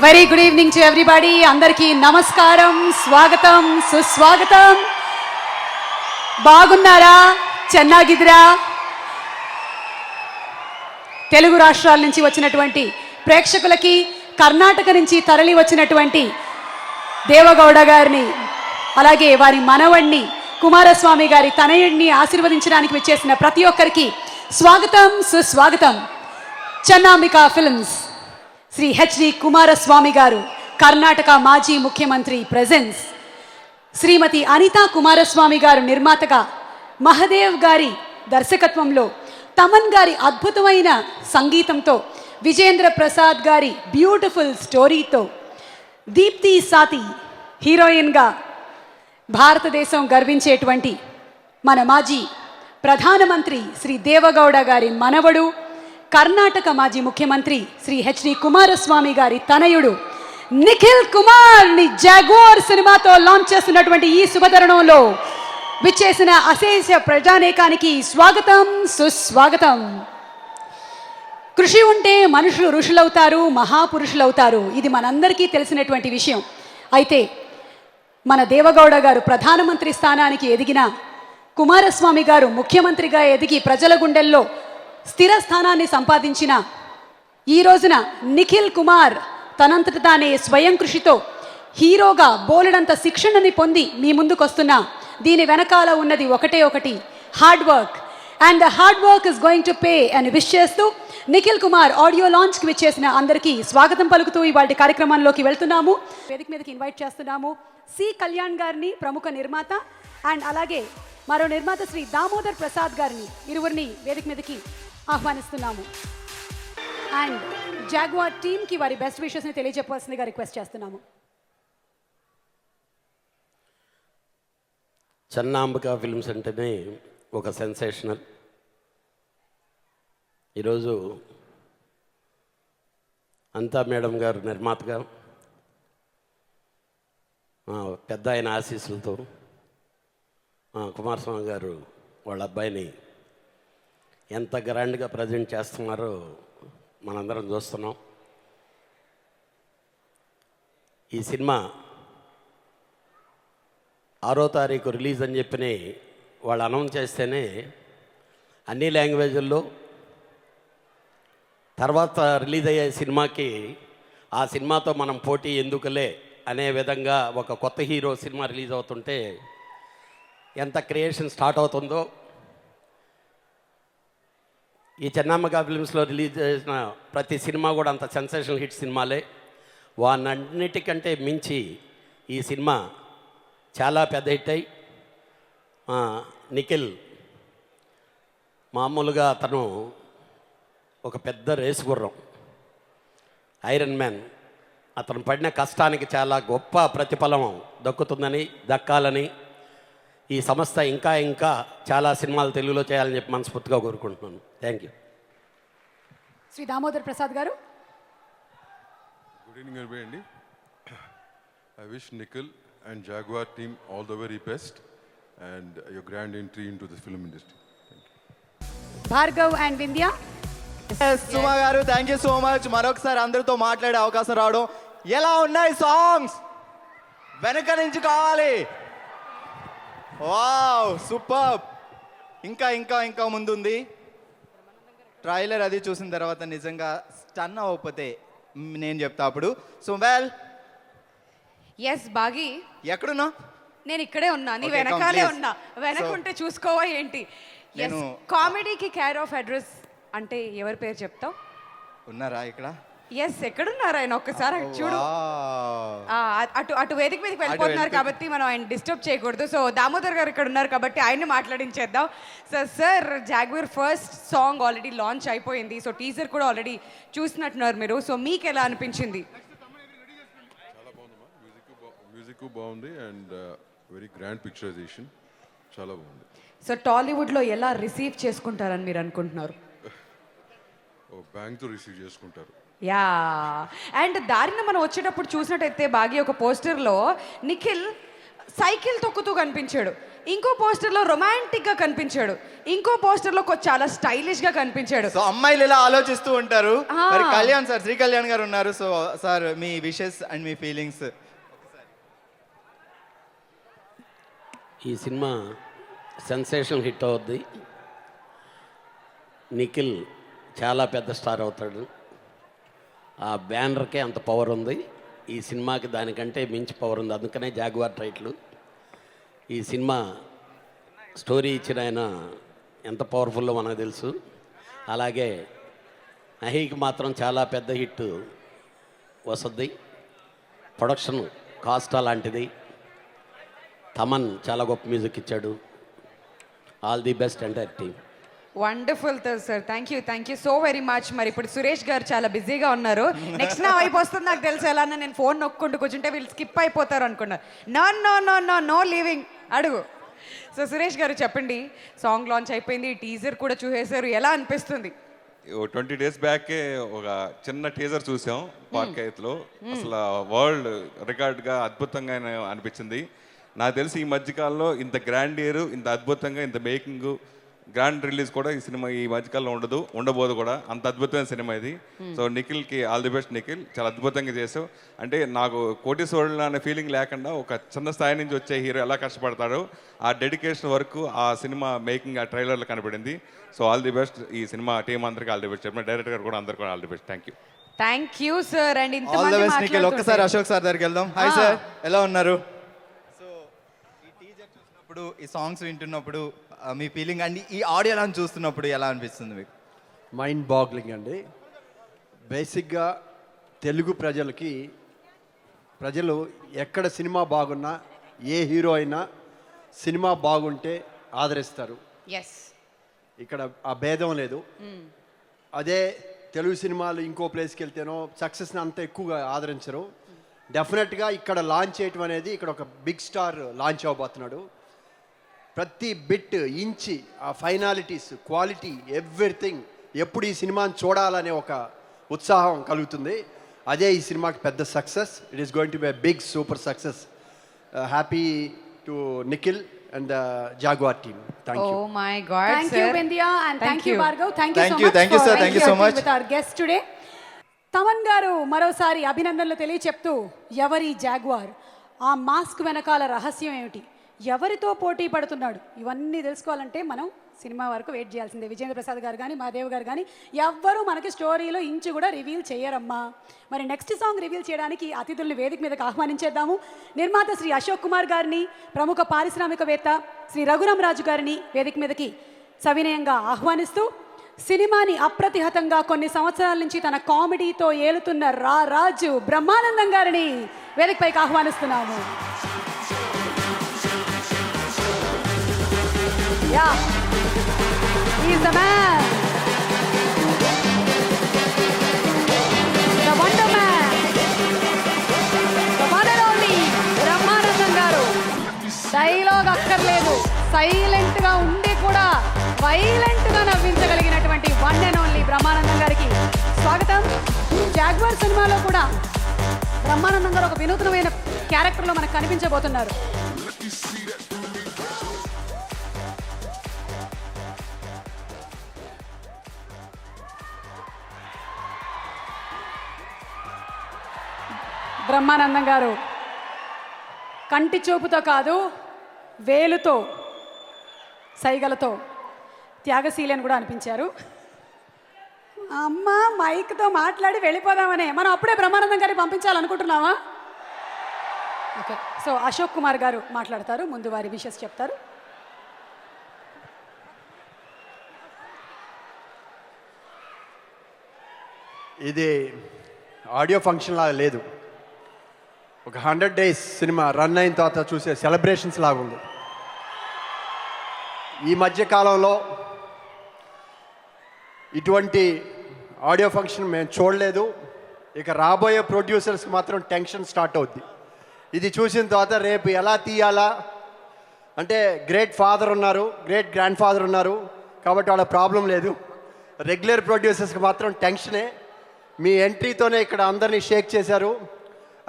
Very good evening to everybody. అందరికీ నమస్కారం, స్వాగతం, సుస్వాగతం. బాగున్నారా? చెన్నాగిద్రా. తెలుగు రాష్ట్రాల నుంచి వచ్చినటువంటి ప్రేక్షకులకి, కర్ణాటక నుంచి తరలి వచ్చినటువంటి దేవగౌడ గారిని, అలాగే వారి మనవణ్ణి కుమారస్వామి గారి తనయుడిని ఆశీర్వదించడానికి వచ్చేసిన ప్రతి ఒక్కరికి స్వాగతం, సుస్వాగతం. చెన్నాంబికా ఫిల్మ్స్ శ్రీ హెచ్డి కుమారస్వామి గారు, కర్ణాటక మాజీ ముఖ్యమంత్రి ప్రెజెన్స్, శ్రీమతి అనితా కుమారస్వామి గారు నిర్మాతగా, మహదేవ్ గారి దర్శకత్వంలో, తమన్ గారి అద్భుతమైన సంగీతంతో, విజేంద్ర ప్రసాద్ గారి బ్యూటిఫుల్ స్టోరీతో, దీప్తి సాతి హీరోయిన్గా భారతదేశం గర్వించేటువంటి మన మాజీ ప్రధానమంత్రి శ్రీ దేవగౌడ గారి మనవడు, కర్ణాటక మాజీ ముఖ్యమంత్రి శ్రీ హెచ్డి కుమారస్వామి గారి తనయుడు నిఖిల్ కుమార్ని జాగ్వార్ సినిమాతో లాంచ్ చేస్తున్నటువంటి ఈ శుభతరుణంలో విచ్చేసిన అశేష ప్రజానేకానికి స్వాగతం, సుస్వాగతం. కృషి ఉంటే మనుషులు ఋషులవుతారు, మహాపురుషులవుతారు. ఇది మనందరికీ తెలిసినటువంటి విషయం. అయితే మన దేవగౌడ గారు ప్రధానమంత్రి స్థానానికి ఎదిగిన, కుమారస్వామి గారు ముఖ్యమంత్రిగా ఎదిగి ప్రజల గుండెల్లో స్థిర స్థానాన్ని సంపాదించిన ఈ రోజున నిఖిల్ కుమార్ తనంతట తానే స్వయం కృషితో హీరోగా బోలెడంత శిక్షణని పొంది మీ ముందుకు వస్తున్నా. దీని వెనకాల ఉన్నది ఒకటే ఒకటి, hard work. And the hard work is going to pay అని విష్ చేస్తూ నిఖిల్ కుమార్ ఆడియో లాంచ్కి విచ్చేసిన అందరికీ స్వాగతం పలుకుతూ ఇవాళ కార్యక్రమంలోకి వెళ్తున్నాము. వేదిక మీదకి ఇన్వైట్ చేస్తున్నాము సి కళ్యాణ్ గారిని, ప్రముఖ నిర్మాత, అండ్ అలాగే మరో నిర్మాత శ్రీ దామోదర్ ప్రసాద్ గారిని, ఇరువురిని వేదిక మీదకి ఆహ్వానిస్తున్నాము. అండ్ జాగ్వార్ టీమ్కి వారి బెస్ట్ విషెస్ని తెలియజెప్పవలసిందిగా రిక్వెస్ట్ చేస్తున్నాము. చెన్నాంబికా ఫిల్మ్స్ అంటేనే ఒక సెన్సేషనల్. ఈరోజు అంతా మేడం గారు నిర్మాతగా, పెద్ద ఆయన ఆశీస్సులతో కుమారస్వామి గారు వాళ్ళ అబ్బాయిని ఎంత గ్రాండ్గా ప్రజెంట్ చేస్తున్నారో మనందరం చూస్తున్నాం. ఈ సినిమా 6వ తారీఖు రిలీజ్ అని చెప్పి వాళ్ళు అనౌన్స్ చేస్తేనే అన్ని లాంగ్వేజ్ల్లో తర్వాత రిలీజ్ అయ్యే సినిమాకి ఆ సినిమాతో మనం పోటీ ఎందుకులే అనే విధంగా ఒక కొత్త హీరో సినిమా రిలీజ్ అవుతుంటే ఎంత క్రియేషన్ స్టార్ట్ అవుతుందో. ఈ చెన్నాంబికా ఫిల్మ్స్లో రిలీజ్ చేసిన ప్రతి సినిమా కూడా అంత సెన్సేషనల్ హిట్ సినిమాలే. వాటన్నిటికంటే మించి ఈ సినిమా చాలా పెద్ద హిట్ అయి, నిఖిల్ మామూలుగా అతను ఒక పెద్ద రేసు గుర్రం, ఐరన్ మ్యాన్. అతను పడిన కష్టానికి చాలా గొప్ప ప్రతిఫలం దక్కాలని ఈ సంస్థ ఇంకా ఇంకా చాలా సినిమాలు తెలుగులో చేయాలని చెప్పి మనస్ఫూర్తిగా కోరుకుంటున్నాను. Thank you. శ్రీ దామోదర్ ప్రసాద్ గారు. గుడ్ ఈవినింగ్ అండి. I wish Nikhil and Jaguar team all the very best and your grand entry into the film industry. Bhargav and Vindhya. Suma గారు, థ్యాంక్ యూ సో మచ్. మరొకసారి అందరితో మాట్లాడే అవకాశం రావడం. ఎలా ఉన్నాయి సాంగ్స్? వెనక నుంచి కావాలి. Wow, super. ఇంకా ఇంకా ఇంకా ముందుంది. ట్రైలర్ అది చూసిన తర్వాత నిజంగా స్టన్ అవ్వకపోతే నేను చెప్తా అప్పుడు. సో వెల్, ఎస్ బాగి, ఎక్కడున్నా? నేను ఇక్కడే ఉన్నా, నీ Okay, వెనకాలే come, ఉన్నా. వెనకుంటే చూసుకోవా ఏంటి? ఎస్, కామెడీకి కేర్ ఆఫ్ అడ్రస్ అంటే ఎవరి పేరు చెప్తావు? ఉన్నారా ఇక్కడ? ఎస్, ఎక్కడున్నారు ఆయన? ఒక్కసారి అటు చూడు. అటు అటు వేదిక మీదకి వెళ్ళిపోతున్నారు కాబట్టి మనం ఆయన డిస్టర్బ్ చేయకూడదు. సో దామోదర్ గారు ఇక్కడ ఉన్నారు కాబట్టి ఆయన్ని మాట్లాడించేద్దాం. Sir, Jaguar first song already launch అయిపోయింది. సో టీజర్ కూడా ఆల్రెడీ చూసినట్టున్నారు మీరు. సో మీకు ఎలా అనిపించింది? చాలా బాగుందమ్మా. మ్యూజిక్ బాగుంది అండ్ వెరీ గ్రాండ్ పిక్చరైజేషన్ చాలా బాగుంది. సో టాలీవుడ్లో ఎలా రిసీవ్ చేసుకుంటారని మీరు అనుకుంటున్నారు? బ్యాంక్తో రిసీవ్ చేసుకుంటారు. యా, అండ్ దారిన మనం వచ్చేటప్పుడు చూసినట్టయితే బాగి ఒక పోస్టర్లో నిఖిల్ సైకిల్ తొక్కుతూ కనిపించాడు. ఇంకో పోస్టర్లో రొమాంటిక్గా కనిపించాడు, ఇంకో పోస్టర్లో చాలా స్టైలిష్గా కనిపించాడు. సో అమ్మాయిలు ఇలా ఆలోచిస్తూ ఉంటారు. ఆ. మరి కళ్యాణ్ సార్, శ్రీ కళ్యాణ్ గారు ఉన్నారు. So sir, me wishes and me feelings. ఈ సినిమా సెన్సేషనల్ హిట్ అవుద్ది. నిఖిల్ చాలా పెద్ద స్టార్ అవుతాడు. ఆ బ్యానర్కే అంత పవర్ ఉంది. ఈ సినిమాకి దానికంటే మించి పవర్ ఉంది. అందుకనే జాగ్వార్ టైటిల్. ఈ సినిమా స్టోరీ ఇచ్చిన ఆయన ఎంత పవర్ఫుల్లో మనకు తెలుసు. అలాగే అహీకి మాత్రం చాలా పెద్ద హిట్ వస్తుంది. ప్రొడక్షన్ కాస్ట్ అలాంటిది. తమన్ చాలా గొప్ప మ్యూజిక్ ఇచ్చాడు. All the best entire team. Wonderful sir, thank you so very much. మరి ఇప్పుడు సురేష్ గారు చాలా బిజీగా ఉన్నారు. నెక్స్ట్ నా వైపు వస్తుంది నాకు తెలుసు. ఎలా నేను ఫోన్ నొక్కుంటూ కూర్చుంటే వీళ్ళు స్కిప్ అయిపోతారు అనుకున్నారు. నో లీవింగ్, అడుగు. సో సురేష్ గారు చెప్పండి, సాంగ్ లాంచ్ అయిపోయింది, టీజర్ కూడా చూసేశారు, ఎలా అనిపిస్తుంది? 20 days బ్యాకే ఒక చిన్న టీజర్ చూసాం పార్కైత్లో. అసలు వరల్డ్ రికార్డ్గా అద్భుతంగా అనిపించింది. నాకు తెలిసి ఈ మధ్యకాలంలో ఇంత గ్రాండ్ ఇయర్, ఇంత అద్భుతంగా, ఇంత మేకింగ్, గ్రాండ్ రిలీజ్ కూడా ఈ సినిమా ఈ మధ్యకాలంలో ఉండబోదు కూడా. అంత అద్భుతమైన సినిమా ఇది. సో నిఖిల్కి ఆల్ ది బెస్ట్. నిఖిల్ చాలా అద్భుతంగా చేసావు. అంటే నాకు కోటీశ్వరులు అనే ఫీలింగ్ లేకుండా ఒక చిన్న స్థాయి నుంచి వచ్చే హీరో ఎలా కష్టపడతాడో ఆ డెడికేషన్ వరకు ఆ సినిమా మేకింగ్, ఆ ట్రైలర్లో కనపడింది. So all the best. ఈ సినిమా టీం అందరికీ ఆల్ ది బెస్ట్. చెప్పిన డైరెక్టర్ గారు కూడా అందరికీ all the best. Thank you sir. And all the best Nikhil. ఒక్కసారి అశోక్ సార్ దగ్గరికి వెళ్దాం. హాయ్ సార్, ఎలా ఉన్నారు? సో ఈ టీజర్ చూసినప్పుడు, ఈ సాంగ్స్ వింటున్నప్పుడు మీ ఫీలింగ్ అండి, ఈ ఆడియో చూస్తున్నప్పుడు ఎలా అనిపిస్తుంది మీకు? మైండ్ బాగ్లింగ్ అండి. బేసిక్గా తెలుగు ప్రజలు ఎక్కడ సినిమా బాగున్నా, ఏ హీరో అయినా సినిమా బాగుంటే ఆదరిస్తారు. ఎస్, ఇక్కడ ఆ భేదం లేదు. అదే తెలుగు సినిమాలు ఇంకో ప్లేస్కి వెళ్తేనో సక్సెస్ని అంత ఎక్కువగా ఆదరించరు. డెఫినెట్గా ఇక్కడ లాంచ్ చేయటం అనేది, ఇక్కడ ఒక బిగ్ స్టార్ లాంచ్ అవ్వబోతున్నాడు. ప్రతి బిట్, ఇంచి, ఆ ఫైనాలిటీస్, క్వాలిటీ, ఎవ్రీథింగ్ ఎప్పుడు ఈ సినిమాని చూడాలనే ఒక ఉత్సాహం కలుగుతుంది. అదే ఈ సినిమాకి పెద్ద success. It is going to be a big super success. Happy to Nikhil and Jaguar team. Thank you. Oh my god. Thank you, Bindya, and thank you, Bhargav. Thank you Thank so you, much thank you, for sir. Thank you so interacting much. with our guest today. Thaman గారు మరోసారి అభినందనలు తెలియచెప్తూ, ఎవరి jaguar, ఆ mask వెనకాల రహస్యం ఏమిటి, ఎవరితో పోటీ పడుతున్నాడు, ఇవన్నీ తెలుసుకోవాలంటే మనం సినిమా వరకు వెయిట్ చేయాల్సిందే. విజేంద్ర ప్రసాద్ గారు కానీ, మహాదేవ్ గారు కానీ ఎవ్వరూ మనకి స్టోరీలో ఇంచు కూడా రివీల్ చేయరమ్మా. మరి నెక్స్ట్ సాంగ్ రివీల్ చేయడానికి అతిథుల్ని వేదిక మీదకి ఆహ్వానించేద్దాము. నిర్మాత శ్రీ అశోక్ కుమార్ గారిని, ప్రముఖ పారిశ్రామికవేత్త శ్రీ రఘురామ్ రాజు గారిని వేదిక మీదకి సవినయంగా ఆహ్వానిస్తూ, సినిమాని అప్రతిహతంగా కొన్ని సంవత్సరాల నుంచి తన కామెడీతో ఏలుతున్న రాజు బ్రహ్మానందం గారిని వేదికపైకి ఆహ్వానిస్తున్నాము. Yeah, he's the man, the wonder man, the one and only Brahmanandam గారు. డైలాగ్ అక్కర్లేదు, సైలెంట్గా ఉండి కూడా వైలెంట్గా నవ్వించగలిగినటువంటి వన్ అండ్ ఓన్లీ బ్రహ్మానందం గారికి స్వాగతం. జాగ్వార్ సినిమాలో కూడా బ్రహ్మానందం గారు ఒక వినూత్నమైన క్యారెక్టర్లో మనకు కనిపించబోతున్నారు. బ్రహ్మానందం గారు కంటి చూపుతో కాదు, వేలుతో, సైగలతో త్యాగశీలి అని కూడా అనిపించారు. అమ్మ మైక్తో మాట్లాడి వెళ్ళిపోదామనే మనం అప్పుడే బ్రహ్మానందం గారిని పంపించాలనుకుంటున్నావా? ఓకే, సో అశోక్ కుమార్ గారు మాట్లాడతారు, ముందు వారి విషెస్ చెప్తారు. ఇది ఆడియో ఫంక్షన్ లాగా లేదు. ఒక 100 days సినిమా రన్ అయిన తర్వాత చూసే సెలబ్రేషన్స్ లాగా ఉంది. ఈ మధ్య కాలంలో ఇటువంటి ఆడియో ఫంక్షన్ మేము చూడలేదు. ఇక రాబోయే ప్రొడ్యూసర్స్కి మాత్రం టెన్షన్ స్టార్ట్ అవుద్ది. ఇది చూసిన తర్వాత రేపు ఎలా తీయాలా అంటే, గ్రేట్ ఫాదర్ ఉన్నారు, గ్రేట్ గ్రాండ్ ఫాదర్ ఉన్నారు కాబట్టి వాళ్ళ ప్రాబ్లం లేదు. రెగ్యులర్ ప్రొడ్యూసర్స్కి మాత్రం టెన్షనే. మీ ఎంట్రీతోనే ఇక్కడ అందరినీ షేక్ చేశారు.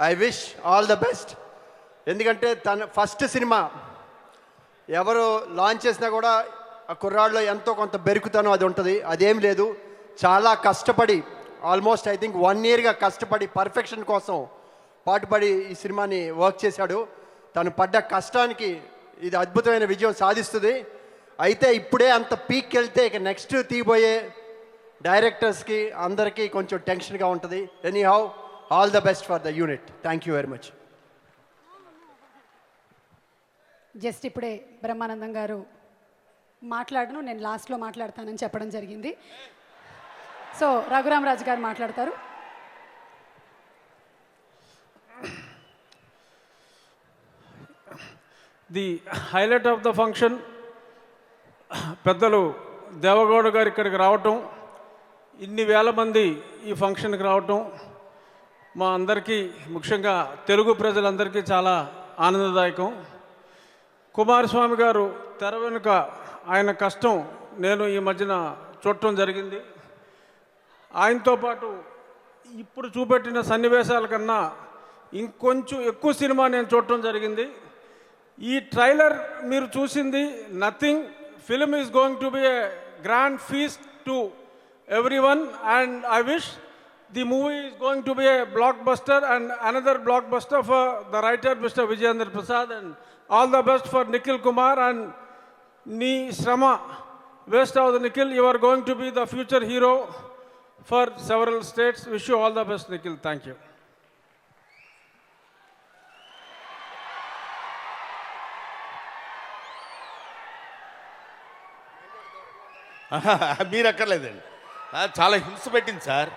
I wish all the best. ఎందుకంటే తన ఫస్ట్ సినిమా ఎవరు లాంచ్ చేసినా కూడా ఆ కుర్రాళ్ళలో ఎంతో కొంత బెరుకుతనం అది ఉంటుంది. అదేం లేదు, చాలా కష్టపడి ఆల్మోస్ట్ ఐ థింక్ 1 ఇయర్గా కష్టపడి పర్ఫెక్షన్ కోసం పాటుపడి ఈ సినిమాని వర్క్ చేశాడు. తను పడ్డ కష్టానికి ఇది అద్భుతమైన విజయం సాధిస్తుంది. అయితే ఇప్పుడే అంత పీక్కి వెళ్తే ఇక నెక్స్ట్ తీయబోయే డైరెక్టర్స్కి అందరికీ కొంచెం టెన్షన్గా ఉంటుంది. Any how, all the best for the unit. Thank you very much. Just ఇప్పుడే బ్రహ్మానందం గారు మాట్లాడను, నేను లాస్ట్లో మాట్లాడతానని చెప్పడం జరిగింది. సో రఘురామరాజు గారు మాట్లాడతారు. The highlight of the function పెద్దలు దేవగౌడ గారు ఇక్కడికి రావటం, ఇన్ని వేల మంది ఈ ఫంక్షన్కి రావటం మా అందరికీ, ముఖ్యంగా తెలుగు ప్రజలందరికీ చాలా ఆనందదాయకం. కుమారస్వామి గారు తెర వెనుక ఆయన కష్టం నేను ఈ మధ్యన చూడటం జరిగింది. ఆయనతో పాటు ఇప్పుడు చూపెట్టిన సన్నివేశాల కన్నా ఇంకొంచెం ఎక్కువ సినిమా నేను చూడటం జరిగింది. ఈ ట్రైలర్ మీరు చూసింది nothing. Film is going to be a grand feast to everyone and I wish the movie is going to be a blockbuster and another blockbuster for the writer mister Vijayendra Prasad and all the best for Nikhil Kumar. And నీ శ్రమ waste అవ్వదు Nikhil, you are going to be the future hero for several states. Wish you all the best Nikhil. Thank you. మీరు అక్కర్లేదండి, చాలా హింస పెట్టింది sir.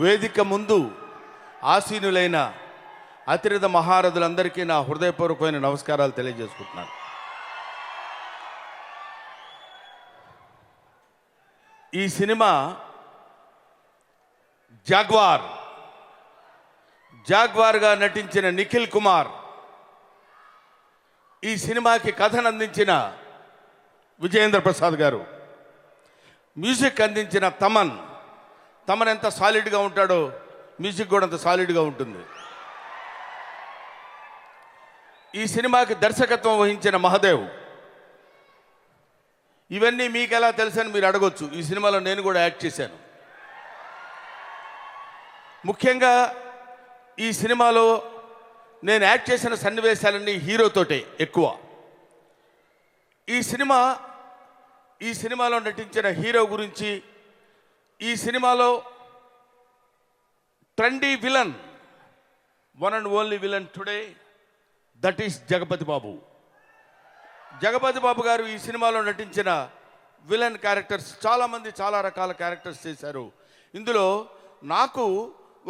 వేదిక ముందు ఆసీనులైన అతిరథ మహారథులందరికీ నా హృదయపూర్వకమైన నమస్కారాలు తెలియజేసుకుంటున్నాను. ఈ సినిమా జాగ్వార్గా నటించిన నిఖిల్ కుమార్, ఈ సినిమాకి కథను అందించిన విజయేంద్ర ప్రసాద్ గారు, మ్యూజిక్ అందించిన తమన్ ఎంత సాలిడ్గా ఉంటాడో మ్యూజిక్ కూడా అంత సాలిడ్గా ఉంటుంది. ఈ సినిమాకి దర్శకత్వం వహించిన మహదేవ్. ఇవన్నీ మీకు ఎలా తెలుసని మీరు అడగొచ్చు. ఈ సినిమాలో నేను కూడా యాక్ట్ చేశాను. ముఖ్యంగా ఈ సినిమాలో నేను యాక్ట్ చేసిన సన్నివేశాలన్నీ హీరోతోటే ఎక్కువ. ఈ సినిమాలో నటించిన హీరో గురించి, ఈ సినిమాలో trendy villain, one and only villain today, that is Jagapati Babu. Jagapati Babu గారు ఈ సినిమాలో నటించిన విలన్ క్యారెక్టర్స్ చాలామంది చాలా రకాల క్యారెక్టర్స్ చేశారు. ఇందులో నాకు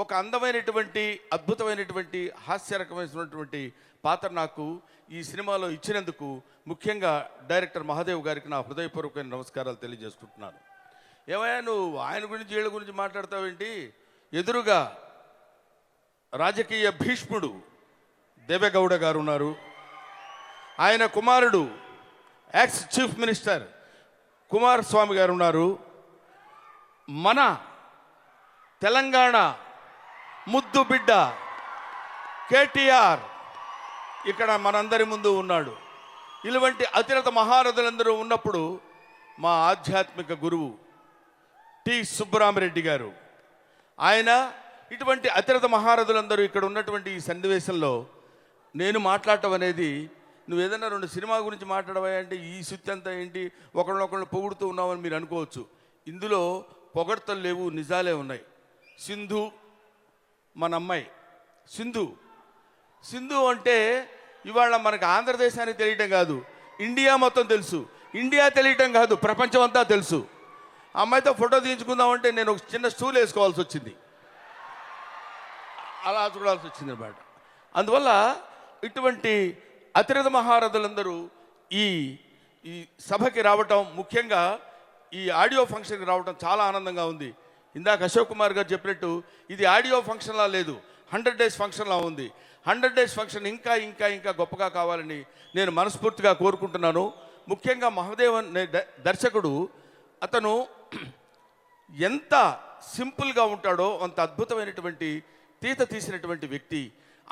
ఒక అందమైనటువంటి అద్భుతమైనటువంటి హాస్యరకమైనటువంటి పాత్ర నాకు ఈ సినిమాలో ఇచ్చినందుకు ముఖ్యంగా డైరెక్టర్ మహాదేవ్ గారికి నా హృదయపూర్వకమైన నమస్కారాలు తెలియజేసుకుంటున్నాను. ఏమయ్యా నువ్వు ఆయన గురించి వీళ్ళ గురించి మాట్లాడతావేంటి? ఎదురుగా రాజకీయ భీష్ముడు దేవేగౌడ గారు ఉన్నారు. ఆయన కుమారుడు ఎక్స్ చీఫ్ మినిస్టర్ కుమారస్వామి గారు ఉన్నారు. మన తెలంగాణ ముద్దు బిడ్డ కేటీఆర్ ఇక్కడ మనందరి ముందు ఉన్నాడు. ఇలాంటి అతిరథ మహారథులందరూ ఉన్నప్పుడు మా ఆధ్యాత్మిక గురువు టి సుబ్బరామరెడ్డి గారు, ఆయన ఇటువంటి అతిరథ మహారథులందరూ ఇక్కడ ఉన్నటువంటి ఈ సన్నివేశంలో నేను మాట్లాడటం అనేది, నువ్వు ఏదైనా 2 సినిమా గురించి మాట్లాడవా అంటే ఈ సుత్తి అంతా ఏంటి, ఒకళ్ళనొకళ్ళు పొగుడుతూ ఉన్నామని మీరు అనుకోవచ్చు. ఇందులో పొగడ్తలు లేవు, నిజాలే ఉన్నాయి. సింధు మన అమ్మాయి సింధు అంటే ఇవాళ మనకు ఆంధ్రదేశానికి తెలియటం కాదు, ఇండియా మొత్తం తెలుసు. ఇండియా తెలియటం కాదు, ప్రపంచం అంతా తెలుసు. అమ్మాయితో ఫోటో తీయించుకుందామంటే నేను ఒక చిన్న స్టూల్ వేసుకోవాల్సి వచ్చింది, అలా చూడాల్సి వచ్చింది అన్నమాట. అందువల్ల ఇటువంటి అతిరథ మహారథులందరూ ఈ సభకి రావటం, ముఖ్యంగా ఈ ఆడియో ఫంక్షన్కి రావటం చాలా ఆనందంగా ఉంది. ఇందాక అశోక్ కుమార్ గారు చెప్పినట్టు ఇది ఆడియో ఫంక్షన్లా లేదు, 100 days ఫంక్షన్లా ఉంది. 100 days ఫంక్షన్ ఇంకా ఇంకా ఇంకా గొప్పగా కావాలని నేను మనస్ఫూర్తిగా కోరుకుంటున్నాను. ముఖ్యంగా మహదేవన్ దర్శకుడు, అతను ఎంత సింపుల్గా ఉంటాడో అంత అద్భుతమైనటువంటి తీసినటువంటి వ్యక్తి.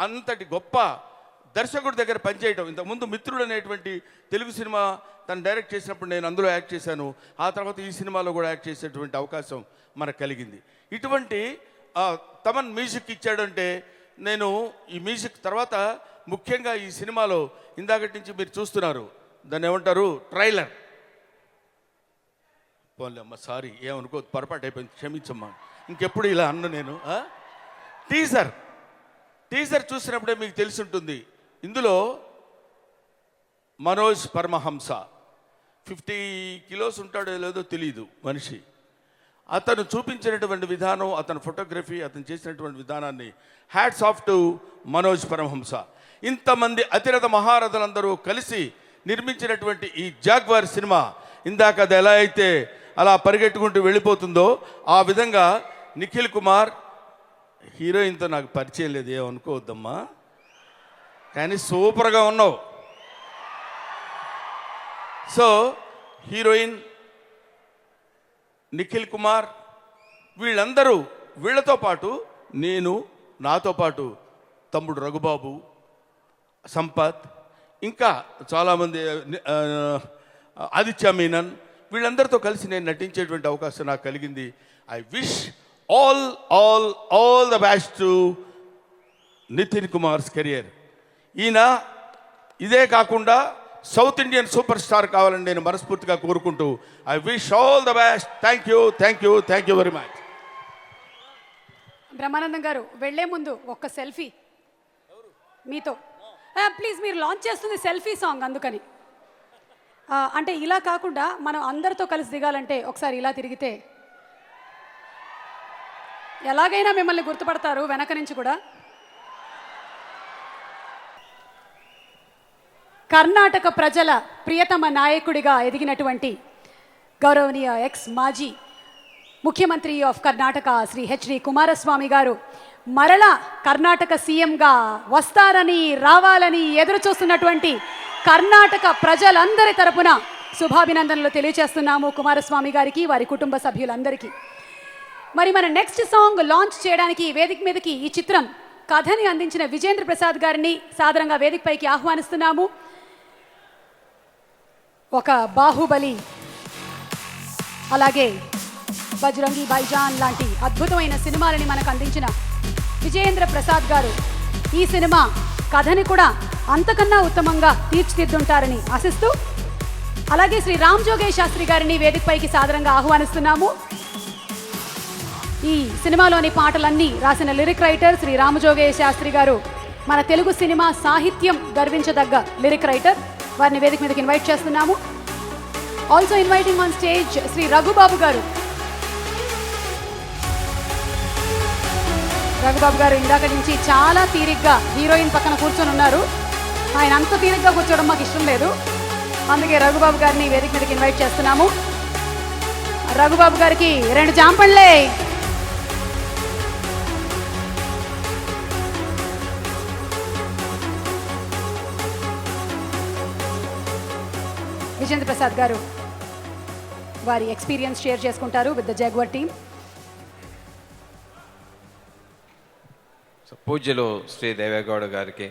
అంతటి గొప్ప దర్శకుడి దగ్గర పనిచేయటం. ఇంతకుముందు మిత్రుడు అనేటువంటి తెలుగు సినిమా తను డైరెక్ట్ చేసినప్పుడు నేను అందులో యాక్ట్ చేశాను. ఆ తర్వాత ఈ సినిమాలో కూడా యాక్ట్ చేసేటువంటి అవకాశం మనకు కలిగింది. ఇటువంటి తమన్ మ్యూజిక్ ఇచ్చాడంటే నేను ఈ మ్యూజిక్ తర్వాత ముఖ్యంగా ఈ సినిమాలో ఇందాకటి నుంచి మీరు చూస్తున్నారు, దాన్ని ఏమంటారు, ట్రైలర్. పోన్లే అమ్మ, సారీ, ఏమనుకో, పొరపాటు అయిపోయింది, క్షమించమ్మా. ఇంకెప్పుడు ఇలా అన్ను నేను. టీజర్ చూసినప్పుడే మీకు తెలిసి ఉంటుంది, ఇందులో మనోజ్ పరమహంస 50 కిలోస్ ఉంటాడో లేదో తెలియదు మనిషి. అతను చూపించినటువంటి విధానం, అతని ఫోటోగ్రఫీ, అతను చేసినటువంటి విధానాన్ని hats off to Manoj Paramahamsa. ఇంతమంది అతిరథ మహారథులందరూ కలిసి నిర్మించినటువంటి ఈ జాగ్వార్ సినిమా ఇందాక అది ఎలా అయితే అలా పరిగెట్టుకుంటూ వెళ్ళిపోతుందో ఆ విధంగా నిఖిల్ కుమార్ హీరోయిన్తో నాకు పరిచయం లేదు, ఏమనుకోవద్దమ్మా, కానీ సూపర్గా ఉన్నావు. సో హీరోయిన్ నిఖిల్ కుమార్ వీళ్ళందరూ, వీళ్ళతో పాటు నేను, నాతో పాటు తమ్ముడు రఘుబాబు, సంపత్, ఇంకా చాలామంది, ఆదిత్య మీనన్, వీళ్ళందరితో కలిసి నేను నటించేటువంటి అవకాశం నాకు కలిగింది. I wish all the best to Nitin Kumar's career. ఈయన ఇదే కాకుండా సౌత్ ఇండియన్ సూపర్ స్టార్ కావాలని నేను మనస్ఫూర్తిగా కోరుకుంటూ I wish all the best. Thank you very much. Brahmanandam గారు వెళ్ళే ముందు ఒక్క సెల్ఫీ మీతో ప్లీజ్. మీరు లాంచ్ చేస్తుంది సెల్ఫీ సాంగ్, అందుకని అంటే ఇలా కాకుండా మనం అందరితో కలిసి దిగాలంటే ఒకసారి ఇలా తిరిగితే ఎలాగైనా మిమ్మల్ని గుర్తుపడతారు వెనక నుంచి కూడా. కర్ణాటక ప్రజల ప్రియతమ నాయకుడిగా ఎదిగినటువంటి గౌరవనీయ మాజీ ముఖ్యమంత్రి ఆఫ్ కర్ణాటక శ్రీ హెచ్డి కుమారస్వామి గారు మరలా కర్ణాటక సీఎంగా వస్తారని, రావాలని ఎదురు చూస్తున్నటువంటి కర్ణాటక ప్రజలందరి తరపున శుభాభినందనలు తెలియజేస్తున్నాము కుమారస్వామి గారికి, వారి కుటుంబ సభ్యులందరికీ. మరి మన నెక్స్ట్ సాంగ్ లాంచ్ చేయడానికి వేదిక మీదకి ఈ చిత్రం కథని అందించిన విజేంద్ర ప్రసాద్ గారిని సాదరంగా వేదికపైకి ఆహ్వానిస్తున్నాము. ఒక బాహుబలి, అలాగే బజరంగి భాయిజాన్ లాంటి అద్భుతమైన సినిమాలని మనకు అందించిన విజయేంద్ర ప్రసాద్ గారు ఈ సినిమా కథని కూడా అంతకన్నా ఉత్తమంగా తీర్చిదిద్దుంటారని ఆశిస్తూ, అలాగే శ్రీ రామ్ జోగేష్ శాస్త్రి గారిని వేదికపైకి సాదరంగా ఆహ్వానిస్తున్నాము. ఈ సినిమాలోని పాటలన్నీ రాసిన లిరిక్ రైటర్ శ్రీ రామజోగేష్ శాస్త్రి గారు, మన తెలుగు సినిమా సాహిత్యం గర్వించదగ్గ లిరిక్ రైటర్. వారిని వేదిక మీదకి ఇన్వైట్ చేస్తున్నాము. Also inviting on stage Shri Raghubabu garu. Raghubabu గారు ఇందాక నుంచి చాలా తీరిగ్గా హీరోయిన్ పక్కన కూర్చొని ఉన్నారు. ఆయన అంత తీరిగ్గా కూర్చోవడం మాకు ఇష్టం లేదు, అందుకే రఘుబాబు గారిని వేదిక మీదకి ఇన్వైట్ చేస్తున్నాము. రఘుబాబు గారికి 2 జాంపళ్ళే. విజేంద్ర ప్రసాద్ గారు వారి ఎక్స్పీరియన్స్ షేర్ చేసుకుంటారు విత్ ద జాగ్వార్ టీమ్. పూజ్యులు శ్రీ దేవేగౌడ గారికి,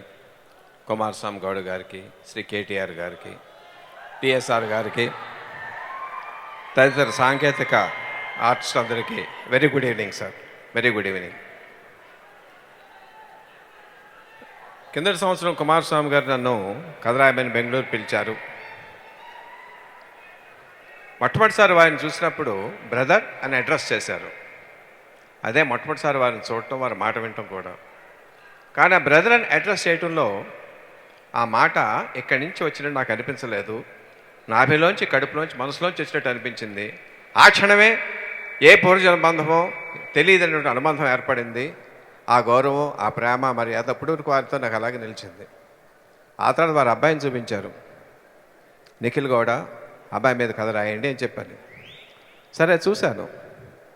కుమారస్వామి గౌడ్ గారికి, శ్రీ కేటీఆర్ గారికి, టిఎస్ఆర్ గారికి, తదితర సాంకేతిక ఆర్టిస్ట్ అందరికీ very good evening sir. Very good evening. కిందటి సంవత్సరం కుమారస్వామి గారు నన్ను కథరాయమని బెంగళూరు పిలిచారు. మొట్టమొదటిసారి వారిని చూసినప్పుడు బ్రదర్ అని అడ్రస్ చేశారు. అదే మొట్టమొదటిసారి వారిని చూడటం, వారి మాట వినటం కూడా. కానీ ఆ బ్రదర్ అని అడ్రస్ చేయటంలో ఆ మాట ఇక్కడి నుంచి వచ్చినట్టు నాకు అనిపించలేదు. నాభిలోంచి, కడుపులోంచి, మనసులోంచి వచ్చినట్టు అనిపించింది. ఆ క్షణమే ఏ పూర్వజన్మ బంధమో తెలియదనేటువంటి అనుబంధం ఏర్పడింది. ఆ గౌరవం, ఆ ప్రేమ, మర్యాద అప్పుడు వారితో నాకు అలాగే నిలిచింది. ఆ తర్వాత వారి అబ్బాయిని చూపించారు. నిఖిల్ గౌడ అబ్బాయి మీద కథ రాయండి అని చెప్పాను. సరే చూశాను.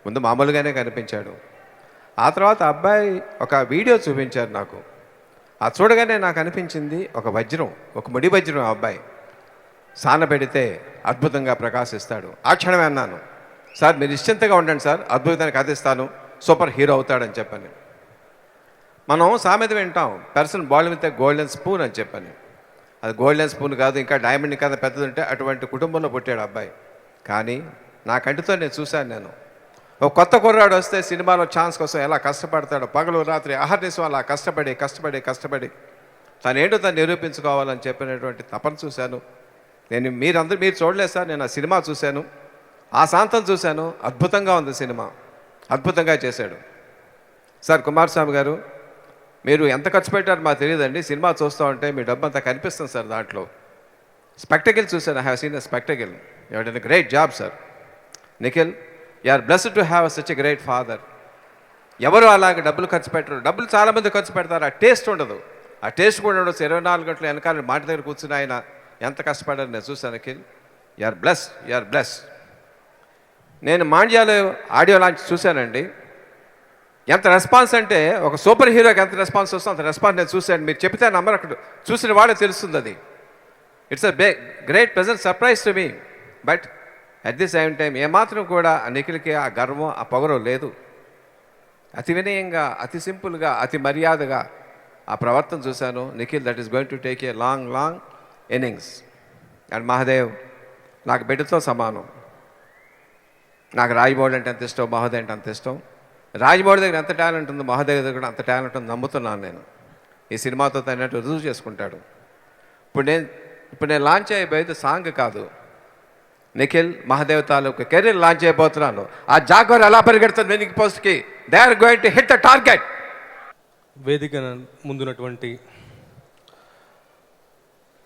ముందు మామూలుగానే కనిపించాడు. ఆ తర్వాత అబ్బాయి ఒక వీడియో చూపించారు నాకు. ఆ చూడగానే నాకు అనిపించింది ఒక వజ్రం, ఒక ముడి వజ్రం. ఆ అబ్బాయి సానబెడితే అద్భుతంగా ప్రకాశిస్తాడు. ఆ క్షణమే అన్నాను, సార్ మీరు నిశ్చింతగా ఉండండి సార్, అద్భుతంగా కథ ఇస్తాను, సూపర్ హీరో అవుతాడని చెప్పాను. మనం సామెత వింటాం, person ball with golden spoon అని చెప్పని. అది గోల్డెన్ స్పూన్ కాదు, ఇంకా డైమండ్ కన్నా పెద్దది ఉంటే అటువంటి కుటుంబంలో పుట్టాడు అబ్బాయి. కానీ నా కంటితో నేను చూశాను. ఒక కొత్త కుర్రాడు వస్తే సినిమాలో ఛాన్స్ కోసం ఎలా కష్టపడతాడో, పగలు రాత్రి అహర్నిశం అలా కష్టపడి తను నిరూపించుకోవాలని చెప్పినటువంటి తపన చూశాను నేను. మీరు చూడలేదు సార్, నేను ఆ సినిమా చూశాను, ఆ శాంతం చూశాను. అద్భుతంగా ఉంది సినిమా, అద్భుతంగా చేశాడు సార్. కుమారస్వామి గారు, మీరు ఎంత ఖర్చు పెట్టారో మాకు తెలియదండి. సినిమా చూస్తూ ఉంటే మీ డబ్బు అంతా కనిపిస్తుంది సార్. దాంట్లో స్పెక్టకిల్ చూశాను, I have seen a spectacle. You have done a great job sir. Nikhil, you are blessed to have such a great father. ఎవరు అలాగే డబ్బులు ఖర్చు పెట్టరు. డబ్బులు చాలామంది ఖర్చు పెడతారు, ఆ టేస్ట్ ఉండదు. ఆ టేస్ట్ కూడా ఉండదు. 24 గంటలు వెనకాల మాట దగ్గర కూర్చుని ఆయన ఎంత కష్టపడ్డారు నేను చూశాను. Nikhil, you are blessed. నేను మాండ్యాలో ఆడియో లాంచ్ చూశానండి. ఎంత రెస్పాన్స్ అంటే, ఒక సూపర్ హీరోకి ఎంత రెస్పాన్స్ వస్తుందో అంత రెస్పాన్స్ నేను చూశాను. మీరు చెప్తే నమ్మరు, అక్కడ చూసిన వాళ్ళే తెలుస్తుంది అది. It's a great present surprise to me. But at the same time ఏమాత్రం కూడా ఆ నిఖిల్కి ఆ గర్వం, ఆ పొగరు లేదు. అతి వినయంగా, అతి సింపుల్గా, అతి మర్యాదగా ఆ ప్రవర్తన చూశాను. Nikhil, that is going to take a long innings. And Mahadev నాకు బిడ్డతో సమానం. నాకు రాజమౌళి అంటే అంత ఇష్టం, మహోదయ్ అంటే అంత ఇష్టం. రాజమౌళి దగ్గర ఎంత టాలెంట్ ఉందో మహోదయ్ దగ్గర కూడా అంత టాలెంట్ ఉంది నమ్ముతున్నాను నేను. ఈ సినిమాతో తనట్టు రుజువు చేసుకుంటాడు. ఇప్పుడు నేను లాంచ్ అయిపోయేది సాంగ్ కాదు, నిఖిల్ మహాదేవ్ తాలూకు కెరీర్ లాంచ్ అయిపోతున్నాను. ఆ జాగ్వర్ ఎలా పరిగెడుతుంది విన్నింగ్ పోస్ట్కి, they are going to hit the target. వేదిక ముందున్నటువంటి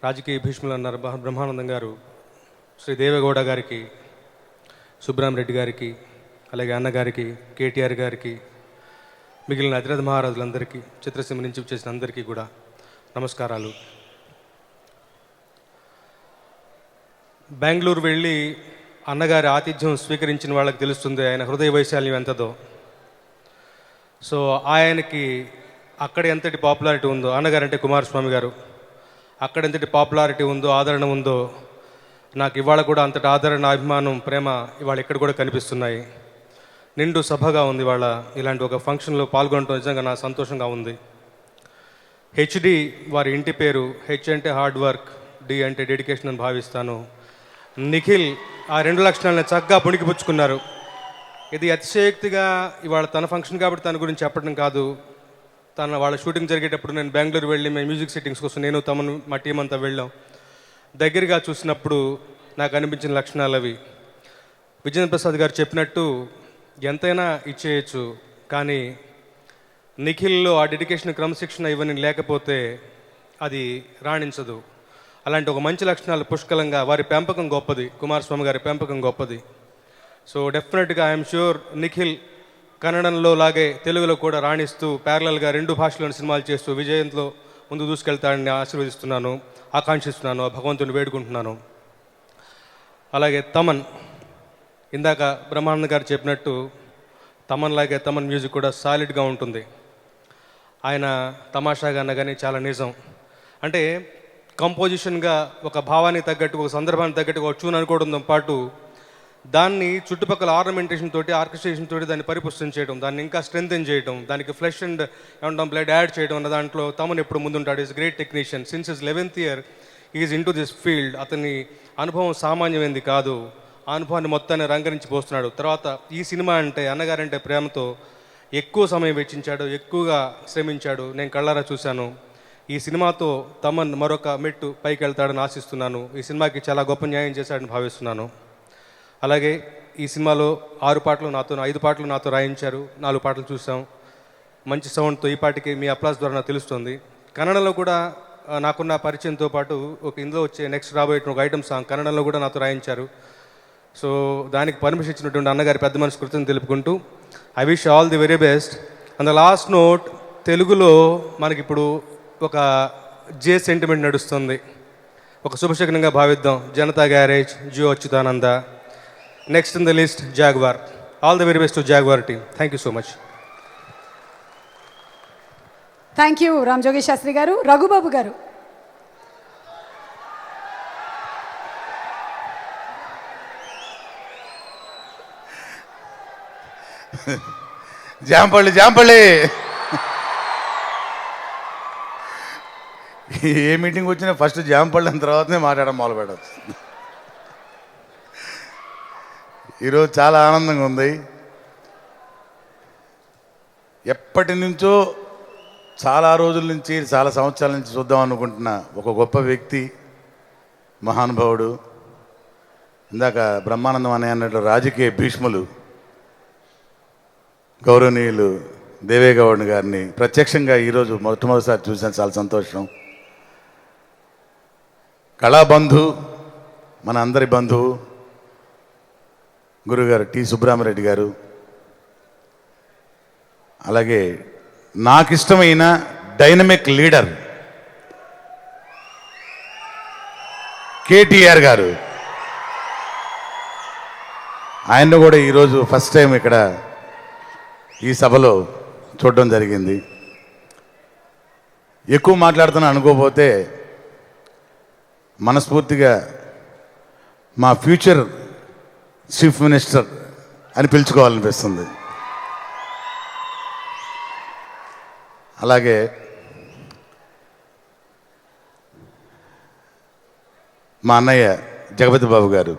రాజకీయ భీష్ములు అన్నారు బ్రహ్మానందం గారు, శ్రీ దేవేగౌడ గారికి, సుబ్రహ్మరెడ్డి గారికి, అలాగే అన్నగారికి, కేటీఆర్ గారికి, మిగిలిన అతిరథ మహారాజులందరికీ, చిత్రసీమ నుంచి వచ్చేసిన అందరికీ కూడా నమస్కారాలు. బెంగళూరు వెళ్ళి అన్నగారి ఆతిథ్యం స్వీకరించిన వాళ్ళకి తెలుస్తుంది ఆయన హృదయ వైశాల్యం ఎంతదో. సో ఆయనకి అక్కడ ఎంతటి పాపులారిటీ ఉందో, అన్నగారంటే కుమారస్వామి గారు, అక్కడ ఎంతటి పాపులారిటీ ఉందో, ఆదరణ ఉందో, నాకు ఇవాళ కూడా అంతటి ఆదరణ, అభిమానం, ప్రేమ ఇవాళ ఇక్కడ కూడా కనిపిస్తున్నాయి. నిండు సభగా ఉంది ఇవాళ. ఇలాంటి ఒక ఫంక్షన్లో పాల్గొనడం నిజంగా నాకు సంతోషంగా ఉంది. హెచ్డి వారి ఇంటి పేరు. హెచ్ అంటే హార్డ్ వర్క్, డి అంటే డెడికేషన్ అని భావిస్తాను. నిఖిల్ ఆ 2 లక్షణాలను చక్కగా పుణికిపుచ్చుకున్నారు. ఇది అతిశయోక్తిగా ఇవాళ తన ఫంక్షన్ కాబట్టి తన గురించి చెప్పడం కాదు. వాళ్ళ షూటింగ్ జరిగేటప్పుడు నేను బెంగళూరు వెళ్ళి మేము మ్యూజిక్ సెట్టింగ్స్ కోసం నేను తమను మా టీం అంతా వెళ్ళాం. దగ్గరగా చూసినప్పుడు నాకు అనిపించిన లక్షణాలు అవి. విజేంద్ర ప్రసాద్ గారు చెప్పినట్టు ఎంతైనా ఇచ్చేయచ్చు, కానీ నిఖిల్లో ఆ డెడికేషన్, క్రమశిక్షణ ఇవన్నీ లేకపోతే అది రాణించదు. అలాంటి ఒక మంచి లక్షణాలు పుష్కలంగా, వారి పెంపకం గొప్పది, కుమారస్వామి గారి పెంపకం గొప్పది. సో డెఫినెట్గా ఐఎమ్ ష్యూర్ నిఖిల్ కన్నడంలో లాగే తెలుగులో కూడా రాణిస్తూ ప్యారలల్గా 2 భాషలోని సినిమాలు చేస్తూ విజయంతో ముందు దూసుకెళ్తాడని ఆశీర్వదిస్తున్నాను, ఆకాంక్షిస్తున్నాను, భగవంతుని వేడుకుంటున్నాను. అలాగే తమన్, ఇందాక బ్రహ్మానంద గారు చెప్పినట్టు తమన్లాగే తమన్ మ్యూజిక్ కూడా సాలిడ్గా ఉంటుంది. ఆయన తమాషాగా అన్న కానీ చాలా నిజం. అంటే కంపోజిషన్గా ఒక భావానికి తగ్గట్టు, ఒక సందర్భానికి తగ్గట్టు ఒక ట్యూన్ అనుకోవడంతో పాటు దాన్ని చుట్టుపక్కల ఆర్నమెంటేషన్ తోటి, ఆర్కెస్ట్రేషన్ తోటి దాన్ని పరిపుష్టం చేయడం, దాన్ని ఇంకా స్ట్రెంథెన్ చేయడం, దానికి ఫ్లెష్ అండ్ ఏమంటాం బ్లడ్ యాడ్ చేయడం అన్న దాంట్లో తమన్ ఎప్పుడు ముందుంటాడు. Is great technician. Since his 11th year is into this field. అతని అనుభవం సామాన్యమైంది కాదు. ఆ అనుభవాన్ని మొత్తాన్ని రంగరించి పోస్తున్నాడు. తర్వాత ఈ సినిమా అంటే, అన్నగారంటే ప్రేమతో ఎక్కువ సమయం వెచ్చించాడు, ఎక్కువగా శ్రమించాడు. నేను కళ్ళారా చూశాను. ఈ సినిమాతో తమన్ మరొక మెట్టు పైకి వెళ్తాడని ఆశిస్తున్నాను. ఈ సినిమాకి చాలా గొప్ప న్యాయం చేశాడని భావిస్తున్నాను. అలాగే ఈ సినిమాలో 5 పాటలు నాతో రాయించారు. 4 పాటలు చూసాం. మంచి సౌండ్తో ఈ పాటికి మీ అప్లాస్ ద్వారా నాకు తెలుస్తుంది. కన్నడలో కూడా నాకున్న పరిచయంతో పాటు ఇందులో వచ్చే నెక్స్ట్ రాబోయే ఒక ఐటమ్ సాంగ్ కన్నడలో కూడా నాతో రాయించారు. సో దానికి పర్మిషన్ ఇచ్చినటువంటి అన్నగారి పెద్ద మనసు కృతజ్ఞతలు తెలుపుకుంటూ I wish all the very best. And the last note, తెలుగులో మనకిప్పుడు ఒక జే సెంటిమెంట్ నడుస్తుంది. ఒక శుభశకనంగా భావిద్దాం. Janatha Garage, Jyo Achyutananda, next in the list Jaguar. All the very best to Jaguar team. Thank you so much. Thank you Ram జోగేష్ శాస్త్రి గారు. రఘుబాబు గారు. జాంపల్లి ఏ మీటింగ్ వచ్చినా ఫస్ట్ జామ పళ్ళిన తర్వాతనే మాట్లాడడం మొదలు పెట్టచ్చు. ఈరోజు చాలా ఆనందంగా ఉంది. ఎప్పటి నుంచో చాలా రోజుల నుంచి, చాలా సంవత్సరాల నుంచి చూద్దాం అనుకుంటున్న ఒక గొప్ప వ్యక్తి, మహానుభావుడు, ఇందాక బ్రహ్మానందం అనే అన్నట్లు రాజకీయ భీష్ములు గౌరవనీయులు దేవేగౌడ్ గారిని ప్రత్యక్షంగా ఈరోజు మొట్టమొదటిసారి చూసాను. చాలా సంతోషం. కళాబంధు, మన అందరి బంధువు గురుగారు టి సుబ్రహ్మరెడ్డి గారు, అలాగే నాకు ఇష్టమైన డైనమిక్ లీడర్ కేటీఆర్ గారు, ఆయన్ను కూడా ఈరోజు ఫస్ట్ టైం ఇక్కడ ఈ సభలో చూడడం జరిగింది. ఎక్కువ మాట్లాడుతున్నా అనుకోకపోతే మనస్ఫూర్తిగా మా ఫ్యూచర్ చీఫ్ మినిస్టర్ అని పిలుచుకోవాలనిపిస్తుంది. అలాగే మా అన్నయ్య జగపతి బాబు గారు,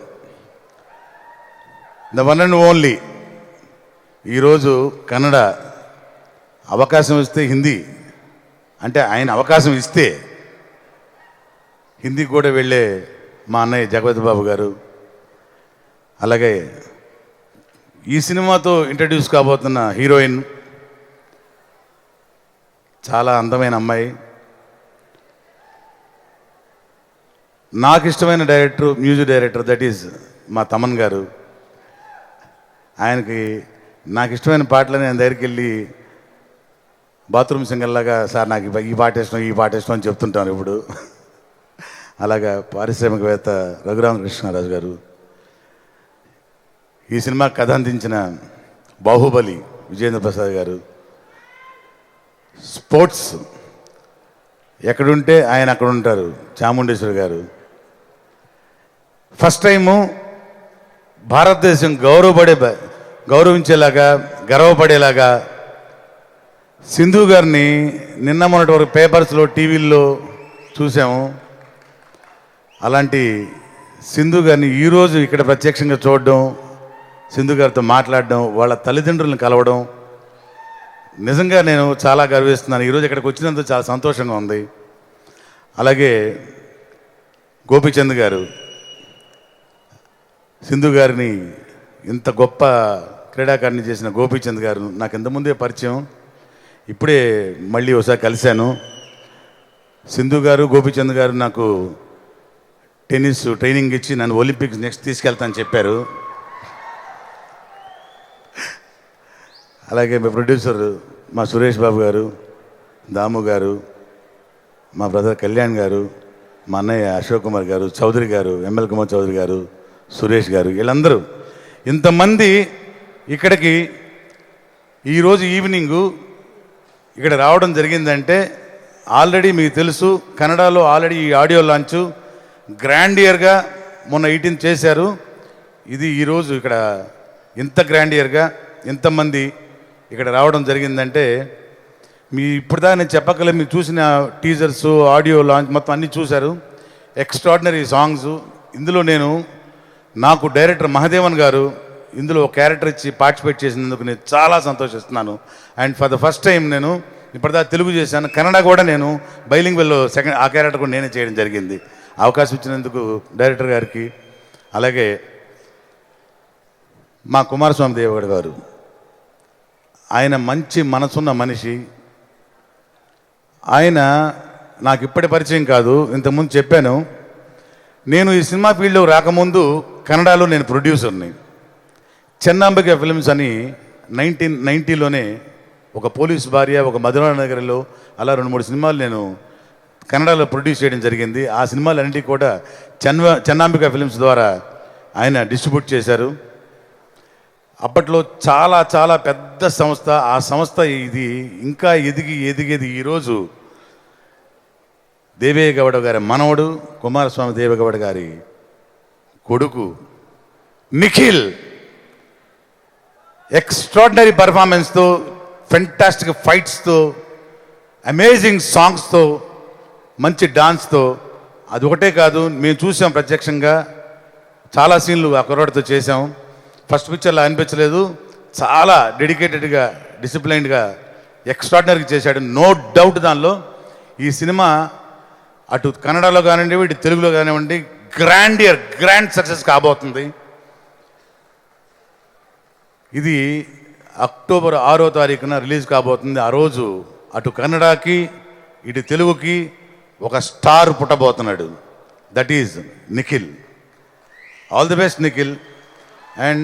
ద వన్ అండ్ ఓన్లీ. ఈరోజు కన్నడ అవకాశం ఇస్తే హిందీ, అంటే ఆయన అవకాశం ఇస్తే హిందీ కూడా వెళ్ళే మా అన్నయ్య జగపతి బాబు గారు. అలాగే ఈ సినిమాతో ఇంట్రడ్యూస్ కాబోతున్న హీరోయిన్, చాలా అందమైన అమ్మాయి. నాకు ఇష్టమైన director, music director, that is మా తమన్ గారు. ఆయనకి నాకు ఇష్టమైన పాటలని ఆయన దగ్గరికి వెళ్ళి బాత్రూమ్ సింగర్లాగా, సార్ నాకు ఈ పాట ఇష్టం, ఈ పాట ఇష్టం అని చెప్తుంటాను ఇప్పుడు. అలాగా పారిశ్రామికవేత్త రఘురామకృష్ణరాజు గారు, ఈ సినిమా కథ అందించిన బాహుబలి విజేంద్ర ప్రసాద్ గారు, స్పోర్ట్స్ ఎక్కడుంటే ఆయన అక్కడ ఉంటారు చాముండేశ్వరి గారు. ఫస్ట్ టైము భారతదేశం గౌరవించేలాగా, గర్వపడేలాగా సింధు గారిని నిన్న మొన్నటి వరకు పేపర్స్లో, టీవీల్లో చూసాము. అలాంటి సింధు గారిని ఈరోజు ఇక్కడ ప్రత్యక్షంగా చూడడం, సింధు గారితో మాట్లాడడం, వాళ్ళ తల్లిదండ్రులను కలవడం నిజంగా నేను చాలా గర్విస్తున్నాను. ఈరోజు ఇక్కడికి వచ్చినందుకు చాలా సంతోషంగా ఉంది. అలాగే గోపీచంద్ గారు, సింధు గారిని ఇంత గొప్ప క్రీడాకారిణి చేసిన గోపీచంద్ గారు నాకు ఇంతకుముందే పరిచయం, ఇప్పుడే మళ్ళీ ఒకసారి కలిశాను. సింధు గారు, గోపీచంద్ గారు నాకు టెన్నిస్ ట్రైనింగ్ ఇచ్చి నన్ను ఒలింపిక్స్ నెక్స్ట్ తీసుకెళ్తానని చెప్పారు. అలాగే మా ప్రొడ్యూసర్ మా సురేష్ బాబు గారు, దాము గారు, మా బ్రదర్ కళ్యాణ్ గారు, మా అన్నయ్య అశోక్ కుమార్ గారు, చౌదరి గారు, ఎంఎల్ కుమార్ చౌదరి గారు, సురేష్ గారు, వీళ్ళందరూ ఇంతమంది ఇక్కడికి ఈరోజు ఈవినింగు ఇక్కడ రావడం జరిగిందంటే ఆల్రెడీ మీకు తెలుసు, కన్నడలో ఆల్రెడీ ఈ ఆడియో లాంచ్ గ్రాండియర్గా మొన్న 18 చేశారు. ఇది ఈరోజు ఇక్కడ ఇంత గ్రాండియర్గా ఇంతమంది ఇక్కడ రావడం జరిగిందంటే ఇప్పటిదాకా నేను చెప్పగల మీరు చూసిన టీజర్స్, ఆడియో లాంచ్ మొత్తం అన్నీ చూశారు. Extraordinary songs. ఇందులో నాకు డైరెక్టర్ మహదేవన్ గారు ఇందులో ఒక క్యారెక్టర్ ఇచ్చి పార్టిసిపేట్ చేసినందుకు నేను చాలా సంతోషిస్తున్నాను. And for the first time నేను ఇప్పటిదాకా తెలుగు చేశాను, కన్నడ కూడా నేను బైలింగ్వెల్లో సెకండ్ ఆ క్యారెక్టర్ కూడా నేనే చేయడం జరిగింది. అవకాశం ఇచ్చినందుకు డైరెక్టర్ గారికి, అలాగే మా కుమారస్వామి దేవగౌడ గారు, ఆయన మంచి మనసున్న మనిషి. ఆయన నాకు ఇప్పటి పరిచయం కాదు, ఇంతకుముందు చెప్పాను. నేను ఈ సినిమా ఫీల్డ్లో రాకముందు కన్నడలో నేను ప్రొడ్యూసర్ని. చెన్నాంబిక ఫిల్మ్స్ అని 1990లోనే ఒక పోలీస్ భార్య, ఒక మధురానగర్లో అలా 2-3 సినిమాలు నేను కన్నడలో ప్రొడ్యూస్ చేయడం జరిగింది. ఆ సినిమాలన్నింటినీ కూడా చెన్నాంబిక ఫిల్మ్స్ ద్వారా ఆయన డిస్ట్రిబ్యూట్ చేశారు. అప్పట్లో చాలా చాలా పెద్ద సంస్థ. ఆ సంస్థ ఇది ఇంకా ఎదిగేది ఈరోజు దేవేగౌడ గారి మనవడు, కుమారస్వామి దేవేగౌడ గారి కొడుకు నిఖిల్ ఎక్స్ట్రాడినరీ పర్ఫార్మెన్స్తో, ఫెంటాస్టిక్ ఫైట్స్తో, అమేజింగ్ సాంగ్స్తో మంచి డాన్స్తో, అది ఒకటే కాదు, మేము చూసాం ప్రత్యక్షంగా చాలా సీన్లు ఆ కుర్రాడితో చేసాం. ఫస్ట్ పిక్చర్లో అనిపించలేదు, చాలా డెడికేటెడ్గా డిసిప్లైన్డ్గా ఎక్స్ట్రాడినరీగా చేశాడు, నో డౌట్. దానిలో ఈ సినిమా అటు కన్నడలో కానివ్వండి ఇటు తెలుగులో కానివ్వండి గ్రాండ్ సక్సెస్ కాబోతుంది. ఇది అక్టోబర్ 6వ తారీఖున రిలీజ్ కాబోతుంది. ఆ రోజు అటు కన్నడకి ఇటు తెలుగుకి ఒక స్టార్ పుట్టబోతున్నాడు. That is Nikhil. All the best Nikhil, and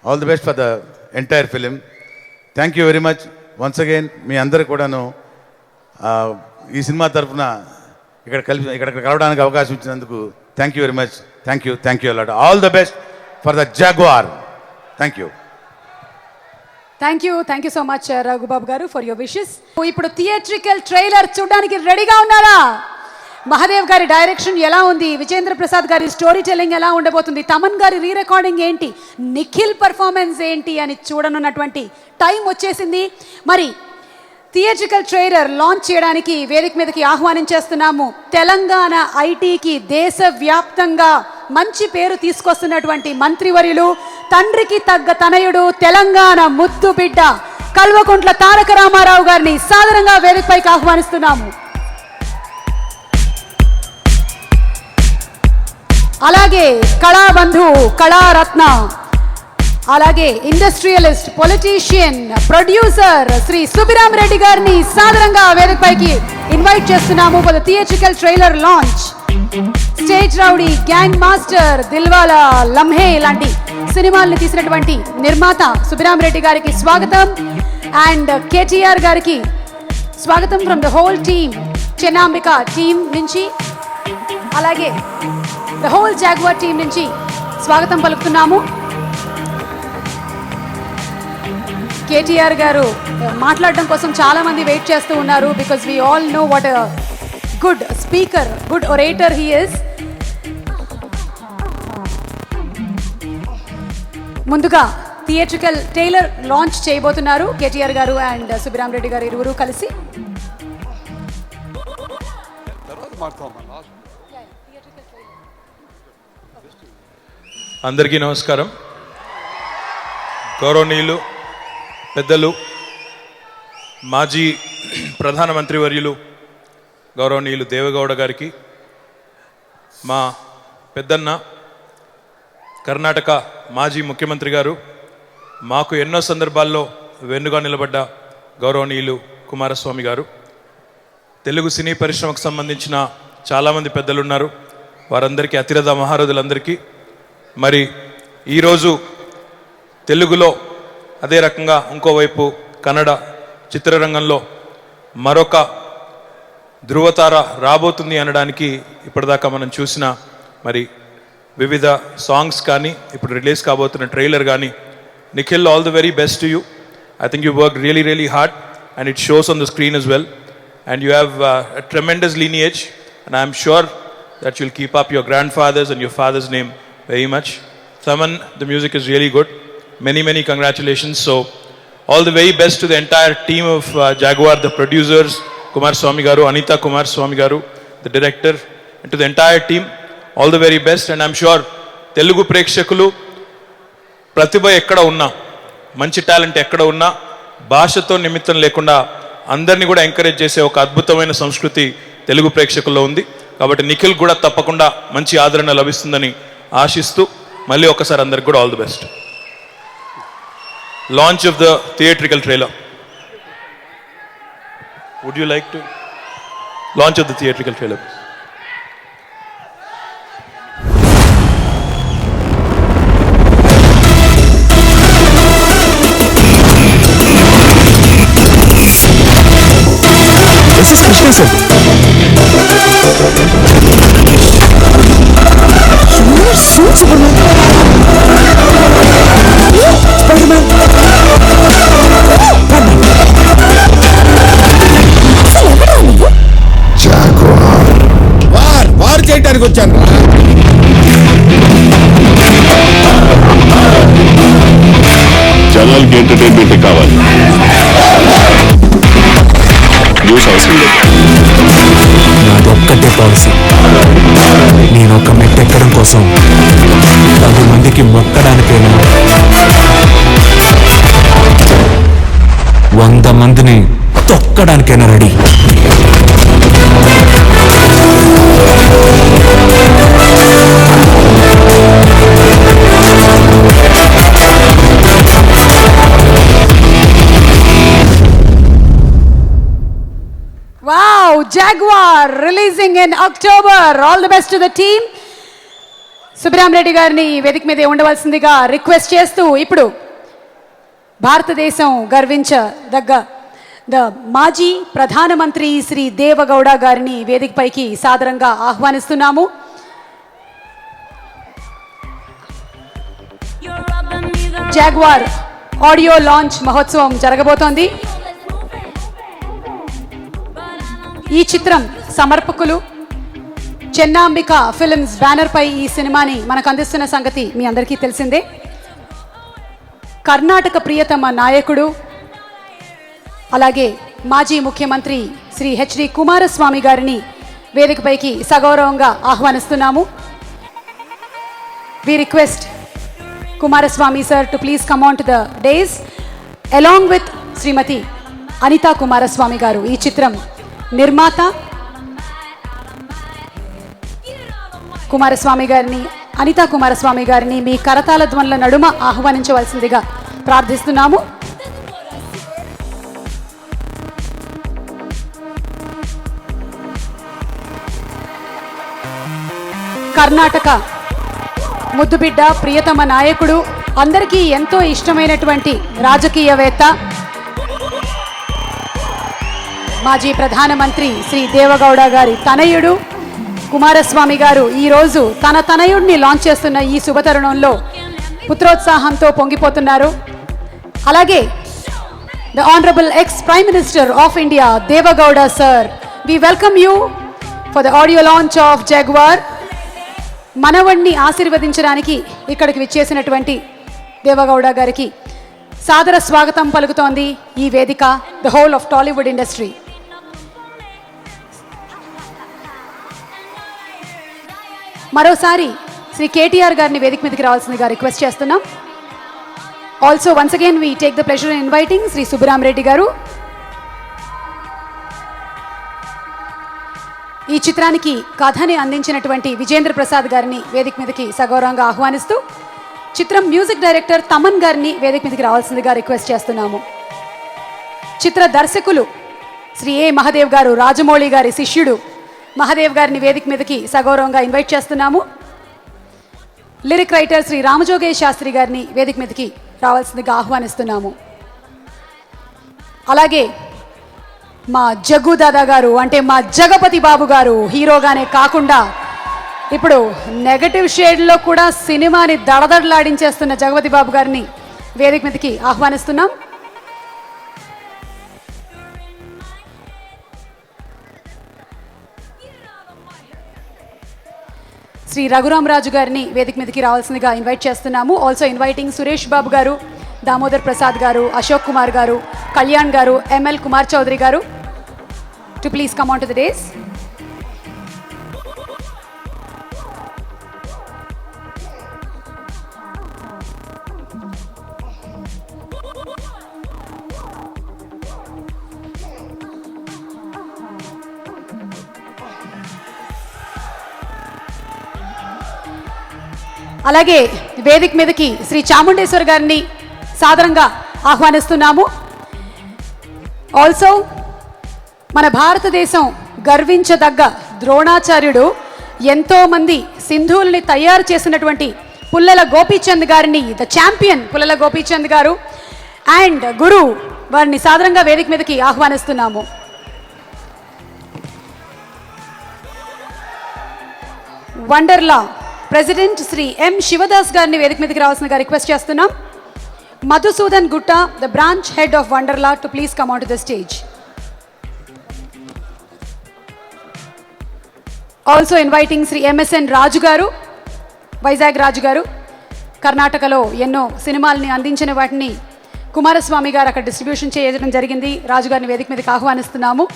all the best for the entire film. Thank you very much once again. మీ అందరికి కూడాను ఈ సినిమా తరఫున ఇక్కడ కలవడానికి అవకాశం ఇచ్చినందుకు thank you very much. Thank you a lot. All the best for the Jaguar. Thank you so much Raghubabu గారు ఫర్ యువర్ విషెస్. ఇప్పుడు థియేట్రికల్ ట్రైలర్ చూడడానికి రెడీగా ఉన్నారా? మహాదేవ్ గారి డైరెక్షన్ ఎలా ఉంది, విజేంద్ర ప్రసాద్ గారి స్టోరీ టెల్లింగ్ ఎలా ఉండబోతుంది, తమన్ గారి రీ రికార్డింగ్ ఏంటి, నిఖిల్ పర్ఫార్మెన్స్ ఏంటి అని చూడనున్నటువంటి టైం వచ్చేసింది. మరి థియేట్రికల్ ట్రైలర్ లాంచ్ చేయడానికి వేదిక మీదకి ఆహ్వానించేస్తున్నాము తెలంగాణ ఐటీకి దేశవ్యాప్తంగా మంచి పేరు తీసుకొస్తున్నటువంటి మంత్రివర్యులు, తండ్రికి తగ్గ తనయుడు, తెలంగాణ ముద్దు బిడ్డ కల్వకుంట్ల తారక రామారావు గారిని సాదరంగా వేదికపైకి ఆహ్వానిస్తున్నాము. అలాగే కళాబంధు, కళారత్న, అలాగే industrialist, politician, producer Shri Subbirami Reddy గారిని సాదరంగా వేదికపైకి ఇన్వైట్ చేస్తున్నాము for the theatrical trailer launch. State rowdy, gang master, Dilwala, Lamhe లాంటి సినిమాల్ని తీసినటువంటి నిర్మాత సుబ్బిరామ్ రెడ్డి గారికి స్వాగతం, అండ్ కేటీఆర్ గారికి స్వాగతం from the whole team, Chennambika team నుంచి, అలాగే ద హోల్ జాగ్వార్ టీం నుంచి స్వాగతం పలుకుతున్నాము. కేటీఆర్ గారు మాట్లాడడం కోసం చాలా మంది వెయిట్ చేస్తూ ఉన్నారు, because we all know what a good speaker, good orator he is. ముందుగా థియేట్రికల్ ట్రైలర్ లాంచ్ చేయబోతున్నారు కేటీఆర్ గారు అండ్ సుబ్బిరామ్ రెడ్డి గారు ఇరువురు కలిసి. అందరికీ నమస్కారం. గౌరవనీయులు పెద్దలు, మాజీ ప్రధానమంత్రి వర్యులు గౌరవనీయులు దేవగౌడ గారికి, మా పెద్దన్న కర్ణాటక మాజీ ముఖ్యమంత్రి గారు, మాకు ఎన్నో సందర్భాల్లో వెన్నుగా నిలబడ్డ గౌరవనీయులు కుమారస్వామి గారు, తెలుగు సినీ పరిశ్రమకు సంబంధించిన చాలామంది పెద్దలు ఉన్నారు, వారందరికీ, అతిరథ మహారథులందరికీ, మరి ఈరోజు తెలుగులో అదే రకంగా ఇంకోవైపు కన్నడ చిత్రరంగంలో మరొక ధృవతార రాబోతుంది అనడానికి ఇప్పటిదాకా మనం చూసిన మరి వివిధ సాంగ్స్ కానీ ఇప్పుడు రిలీజ్ కాబోతున్న ట్రైలర్ కానీ, Nikhil, all the very best to you. I think you work really hard and it shows on the screen as well, and you have a tremendous lineage, and I am sure that you'll keep up your grandfather's and your father's name very much. Saman, the music is really good. Many congratulations. So all the very best to the entire team of Jaguar, the producers, Kumar Swami Garu, Anita Kumar Swami Garu, the director, and to the entire team, all the very best. And I'm sure Telugu ప్రేక్షకులు ప్రతిభ ఎక్కడ ఉన్నా, మంచి talent ఎక్కడ ఉన్నా, భాషతో నిమిత్తం లేకుండా అందరినీ కూడా ఎంకరేజ్ చేసే ఒక అద్భుతమైన సంస్కృతి తెలుగు ప్రేక్షకుల్లో ఉంది. కాబట్టి నిఖిల్ కూడా తప్పకుండా మంచి ఆదరణ లభిస్తుందని ఆశిస్తూ మళ్ళీ ఒకసారి అందరికి కూడా all the best. Launch of the theatrical trailer. Would you like to launch of the theatrical trailer? This is Krishna sir. You are so Superman. Spider-Man. War చేయడానికి వచ్చాను. జనాలకి ఎంటర్టైన్మెంట్ కావాలి, న్యూస్ అవసరం లేదు. నాది ఒక్కటే పాలసీ. నేను ఒక మెట్టెక్కడం కోసం 10 మందికి మొక్కడానికైనా 100 మందిని తొక్కడానికైనా ready. Wow, Jaguar releasing in October. All the best to the team. Subrahma Reddy గారిని వేదిక మీద ఉండవలసిందిగా రిక్వెస్ట్ చేస్తూ ఇప్పుడు భారతదేశం గర్వించదగ్గ మాజీ ప్రధానమంత్రి శ్రీ దేవగౌడ గారిని వేదికపైకి సాదరంగా ఆహ్వానిస్తున్నాము. జాగ్వార్ ఆడియో లాంచ్ మహోత్సవం జరగబోతోంది. ఈ చిత్రం సమర్పకులు చెన్నాంబిక ఫిల్మ్స్ బ్యానర్ పై ఈ సినిమాని మనకు అందిస్తున్న సంగతి మీ అందరికీ తెలిసిందే. కర్ణాటక ప్రియతమ నాయకుడు అలాగే మాజీ ముఖ్యమంత్రి శ్రీ హెచ్డి కుమారస్వామి గారిని వేదికపైకి సగౌరవంగా ఆహ్వానిస్తున్నాము. We request Kumaraswamy sir to please come on to the dais along with Shrimati Anita Kumaraswamy గారు, ఈ చిత్రం నిర్మాత. కుమారస్వామి గారిని, అనితా కుమారస్వామి గారిని మీ కరతాళ ధ్వనుల నడుమ ఆహ్వానించవలసిందిగా ప్రార్థిస్తున్నాము. కర్ణాటక ముద్దుబిడ్డ, ప్రియతమ నాయకుడు, అందరికీ ఎంతో ఇష్టమైనటువంటి రాజకీయవేత్త, మాజీ ప్రధానమంత్రి శ్రీ దేవగౌడ గారి తనయుడు కుమారస్వామి గారు ఈరోజు తన తనయుడిని లాంచ్ చేస్తున్న ఈ శుభతరుణంలో పుత్రోత్సాహంతో పొంగిపోతున్నారు. అలాగే the honourable ex prime minister of India Deve Gowda sir, we welcome you for the audio launch of Jaguar. మనవణ్ణి ఆశీర్వదించడానికి ఇక్కడికి విచ్చేసినటువంటి దేవగౌడ గారికి సాదర స్వాగతం పలుకుతోంది ఈ వేదిక, the whole of Tollywood industry. మరోసారి శ్రీ కేటీఆర్ గారిని వేదిక మీదకి రావాల్సిందిగా రిక్వెస్ట్ చేస్తున్నాం. Also once again we take the pleasure in inviting Shri Subbarama Reddy గారు. ఈ చిత్రానికి కథని అందించినటువంటి విజేంద్ర ప్రసాద్ గారిని వేదిక మీదకి సగౌరవంగా ఆహ్వానిస్తూ చిత్రం మ్యూజిక్ డైరెక్టర్ తమన్ గారిని వేదిక మీదకి రావాల్సిందిగా రిక్వెస్ట్ చేస్తున్నాము. చిత్ర దర్శకులు శ్రీ ఏ మహదేవ్ గారు, రాజమౌళి గారి శిష్యుడు మహదేవ్ గారిని వేదిక మీదకి సగౌరవంగా ఇన్వైట్ చేస్తున్నాము. లిరిక్ రైటర్ శ్రీ రామజోగేష్ శాస్త్రి గారిని వేదిక మీదకి రావాల్సిందిగా ఆహ్వానిస్తున్నాము. అలాగే మా జగ్గు దాదా గారు, అంటే మా జగపతి బాబు గారు, హీరోగానే కాకుండా ఇప్పుడు నెగటివ్ షేడ్లో కూడా సినిమాని దడదడలాడించేస్తున్న జగపతి బాబు గారిని వేదిక మీదకి ఆహ్వానిస్తున్నాం. శ్రీ రఘురామరాజు గారిని వేదిక మీదకి రావాల్సిందిగా ఇన్వైట్ చేస్తున్నాము. ఆల్సో ఇన్వైటింగ్ సురేష్ బాబు గారు, దామోదర్ ప్రసాద్ గారు, అశోక్ కుమార్ గారు, కళ్యాణ్ గారు, ఎంఎల్ కుమార్ చౌదరి గారు to please come on to the days. అలాగే వేదిక మీదకి శ్రీ చాముండేశ్వర్ గారిని సాదరంగా ఆహ్వానిస్తున్నాము. ఆల్సో మన భారతదేశం గర్వించదగ్గ ద్రోణాచార్యుడు ఎంతోమంది సింధువుల్ని తయారు చేసినటువంటి పుల్లల గోపీచంద్ గారిని, ద ఛాంపియన్ పుల్లల గోపీచంద్ గారు అండ్ గురు వారిని సాదరంగా వేదిక మీదకి ఆహ్వానిస్తున్నాము. వండర్లా ప్రెసిడెంట్ శ్రీ ఎం శివదాస్ గారిని వేదిక మీదకి రావాల్సిందిగా రిక్వెస్ట్ చేస్తున్నాం. Madhusudan Gutta, the branch head of Wonderla, to please come on to the stage. Also inviting Shri MSN Raju గారు, వైజాగ్ రాజు గారు. కర్ణాటకలో ఎన్నో సినిమాల్ని అందించిన వాటిని కుమారస్వామి గారు అక్కడ డిస్ట్రిబ్యూషన్ చేయడం జరిగింది. రాజు గారిని వేదిక మీదకి ఆహ్వానిస్తున్నాము.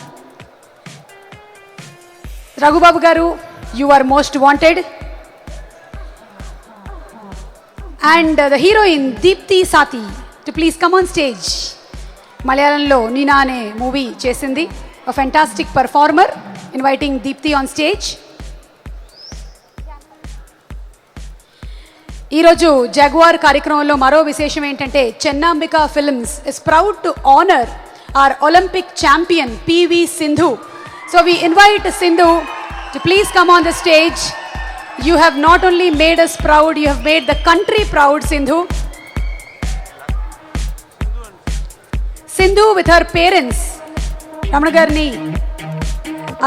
రఘుబాబు గారు, you are most wanted. And the heroine Deepti Sati to please come on stage. మలయాళంలో నీనా అనే మూవీ చేసింది. A fantastic performer. Inviting Deepti on stage. ఈరోజు జాగ్వార్ కార్యక్రమంలో మరో విశేషం ఏంటంటే Chennambika films is proud to honour our Olympic champion PV Sindhu. So we invite Sindhu to please come on the stage. You have not only made us proud, you have made the country proud, Sindhu. Sindhu with her parents, Ramana garni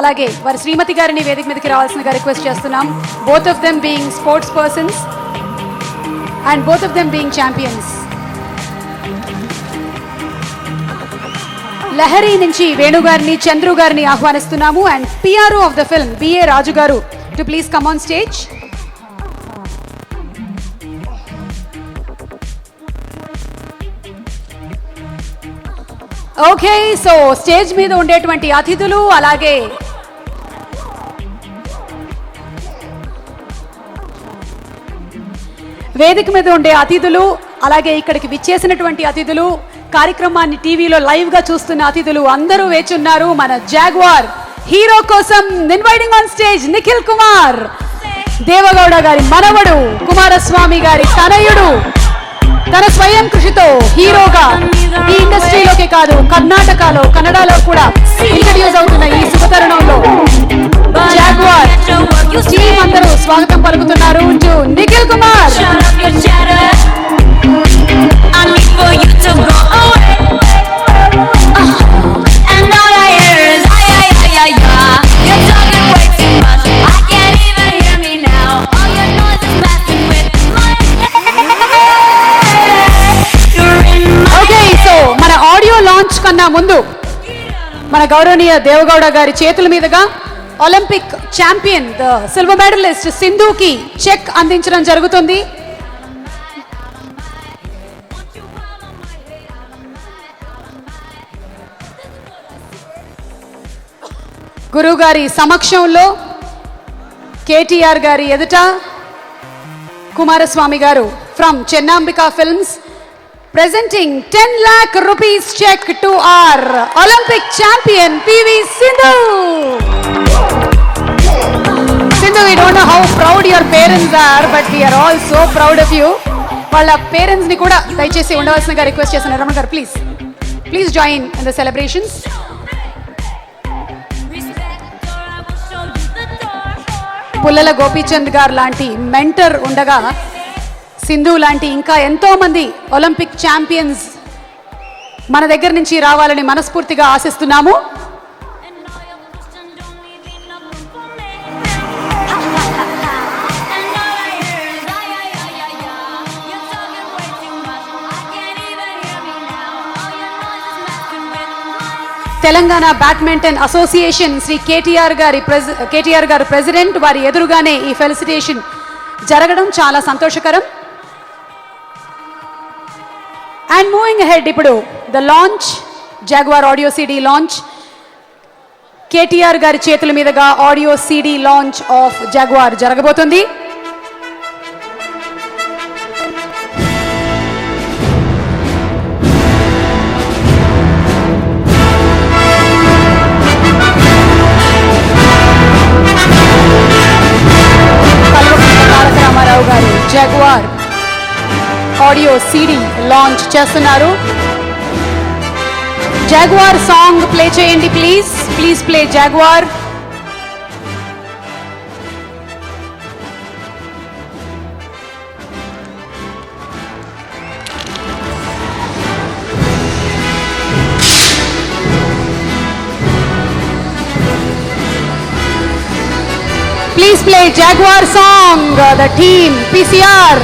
alage var Srimati garini vedik మీదకి రావాల్సిందిగా request చేస్తున్నాం. Both of them being sports persons and both of them being champions. Lahari నుంచి వేణు గారిని, చంద్రు గారిని ఆహ్వానిస్తున్నాము. And PRO of the film BA Raju గారు to please come on stage. Okay, so stage మీద ఉండేటువంటి అతిథులు అలాగే వేదిక మీద ఉండే అతిథులు అలాగే ఇక్కడికి విచ్చేసినటువంటి అతిథులు, కార్యక్రమాన్ని టీవీలో లైవ్ గా చూస్తున్న అతిథులు అందరూ వేచున్నారు మన జాగ్వార్ హీరో కోసం. Inviting on stage Nikhil Kumar, Deve Gowda గారి మనవడు, కుమారస్వామి గారి తనయుడు. తన స్వయం కృషితో హీరోగా ఈ ఇండస్ట్రీలోకే కాదు కర్ణాటకలో, కన్నడలో కూడా ఇంట్రడ్యూస్ అవుతున్న ఈ శుభతరుణంలో జాగ్వార్ టీం అందరూ స్వాగతం పలుకుతున్నారు టు నిఖిల్ కుమార్. మన ఆడియో లాంచ్ కన్నా ముందు మన గౌరవనీయ దేవగౌడ గారి చేతుల మీదుగా Olympic champion the silver medalist సింధుకి చెక్ అందించడం జరుగుతుంది. గురువు గారి సమక్షంలో కేటీఆర్ గారి ఎదుట కుమారస్వామి గారు from చెన్నాంబికా films presenting 10 lakh rupees check to our Olympic champion PV Sindhu. Sindhu, we don't know how proud your parents are, but we are all so proud of you. వాళ్ళ పేరెంట్స్ ని కూడా దయచేసి ఉండవలసిందిగా రిక్వెస్ట్ చేస్తున్నారు. రమణ గారు please join in the celebrations. Pullela Gopichand గారు లాంటి mentor ఉండగా సింధు లాంటి ఇంకా ఎంతో మంది ఒలింపిక్ ఛాంపియన్స్ మన దగ్గర నుంచి రావాలని మనస్ఫూర్తిగా ఆశిస్తున్నాము. Telangana badminton association Shri KTR గారు ప్రెసిడెంట్ వారి ఎదురుగానే ఈ ఫెలిసిటేషన్ జరగడం చాలా సంతోషకరం. అండ్ మూవింగ్ అహెడ్, ఇప్పుడు the launch, Jaguar audio CD launch. KTR గారి చేతుల మీదుగా audio CD launch of Jaguar జరగబోతుంది. రామారావు గారు జాగ్వార్ ఆడియో సిడి లాంచ్ చేస్తున్నారు. జాగ్వార్ సాంగ్ ప్లే చేయండి please play Jaguar. Please play Jaguar song, the team, PCR.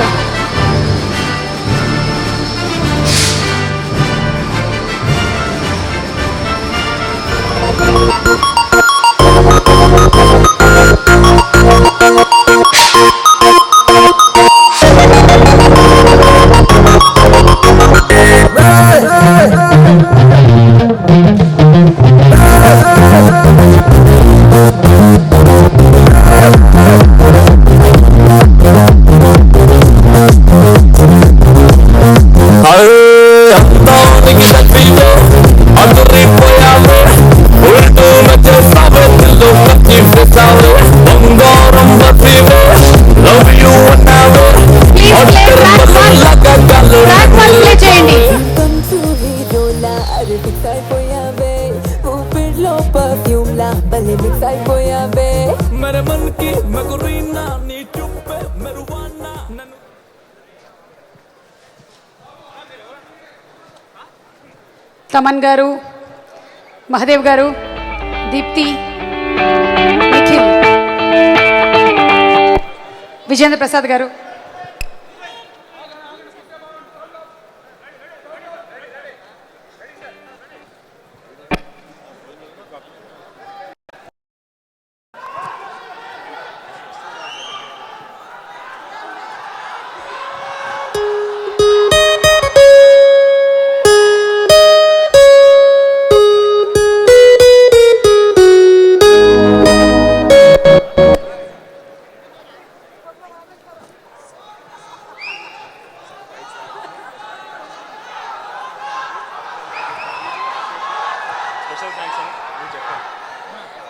Fix అయిపోయావే ఊపిరిలో పర్ఫ్యూమ్ లా భలే మిక్స్ అయిపోయావే मेरे मन की मगरीना नी चुप्पे मरुवाना తమన్ గారు, మహదేవ్ గారు, దీప్తి, నిఖిల్, విజేంద్ర ప్రసాద్ గారు.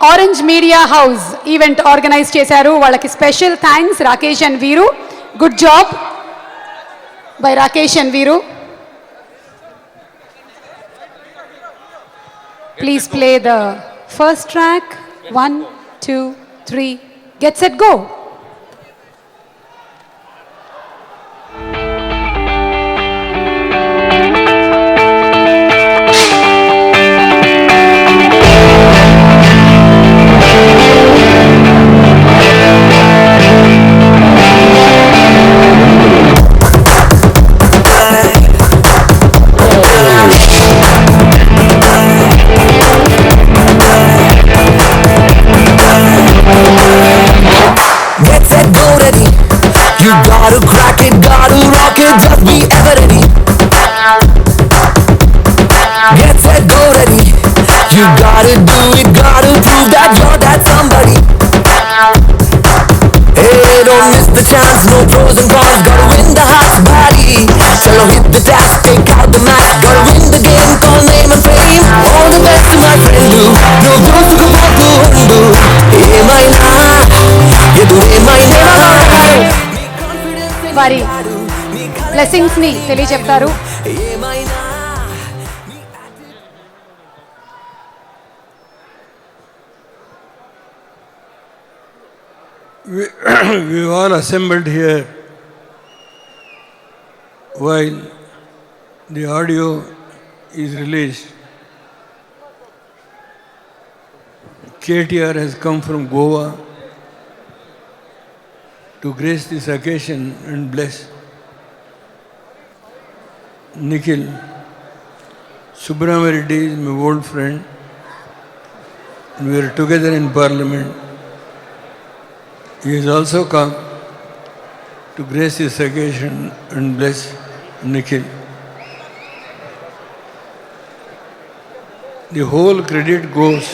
Orange media house event organise చేశారు. వాళ్ళకి special thanks Rakesh and Veeru. Good job by Rakesh and Veeru. Please play the first track. 1 2 3 get set go. You gotta crack it, gotta rock it, just be ever ready. Get set, go ready. You gotta do it, gotta prove that you're that somebody. Hey, don't miss the chance, no pros and cons, gotta win the heart's body. Chalo, hit the task, take out the mask, gotta win the game, call name and fame. All the best to my friend do, no those who go to undo. Hey, my na, you do hey, my na. వారి blessings ని తెలియజెప్తారు. We all assembled here while the audio is released. KTR has come from Goa to grace this occasion and bless. Nikhil Subramanian Reddy is my old friend. We were together in Parliament. He has also come to grace this occasion and bless Nikhil. The whole credit goes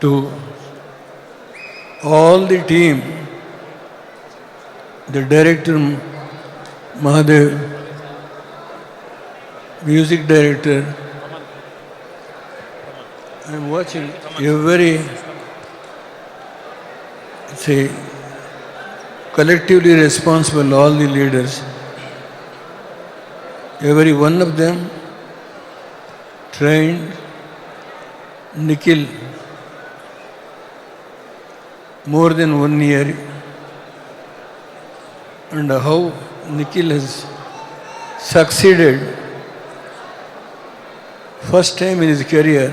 to all the team, the director Mahadev, music director. I am watching collectively responsible, all the leaders. Every one of them trained Nikhil more than 1 year, and how Nikhil has succeeded first time in his career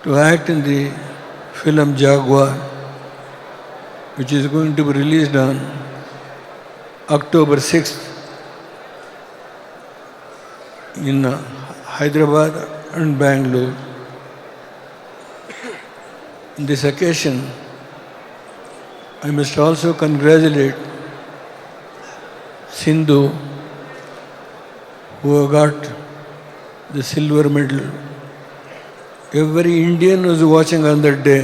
to act in the film Jaguar, which is going to be released on October 6th in Hyderabad and Bangalore. On this occasion, I must also congratulate Sindhu, who got the silver medal. Every Indian who is watching on that day,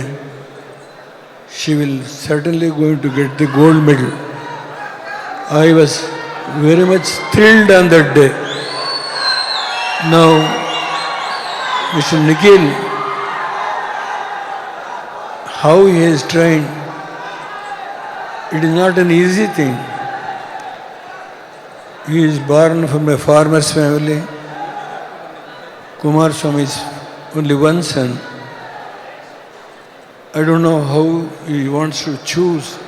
she will certainly going to get the gold medal. I was very much thrilled on that day. Now, Mr. Nikhil, how he has trained, it is not an easy thing. He is born from a farmer's family. Kumar Swami is only one son. I don't know how he wants to choose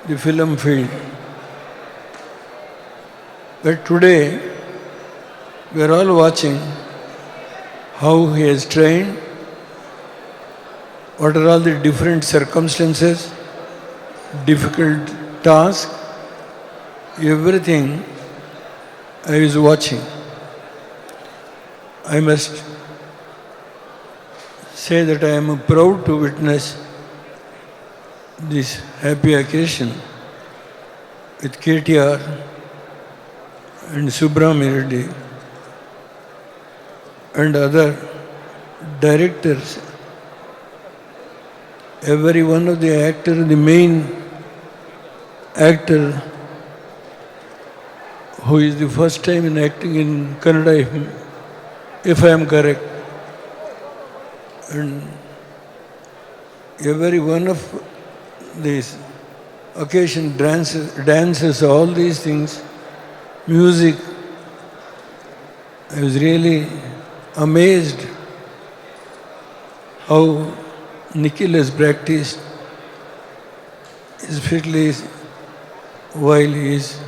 the film field. But today, we are all watching how he has trained, what are all the different circumstances, difficult tasks, everything I was watching. I must say that I am proud to witness this happy occasion with KTR and Subramania Reddy and other directors. Every one of the actors, the main actor who is the first time in acting in Kannada, if I am correct, and every one of these occasion dances, all these things, music, I was really amazed how Nikhil has practiced, especially while he is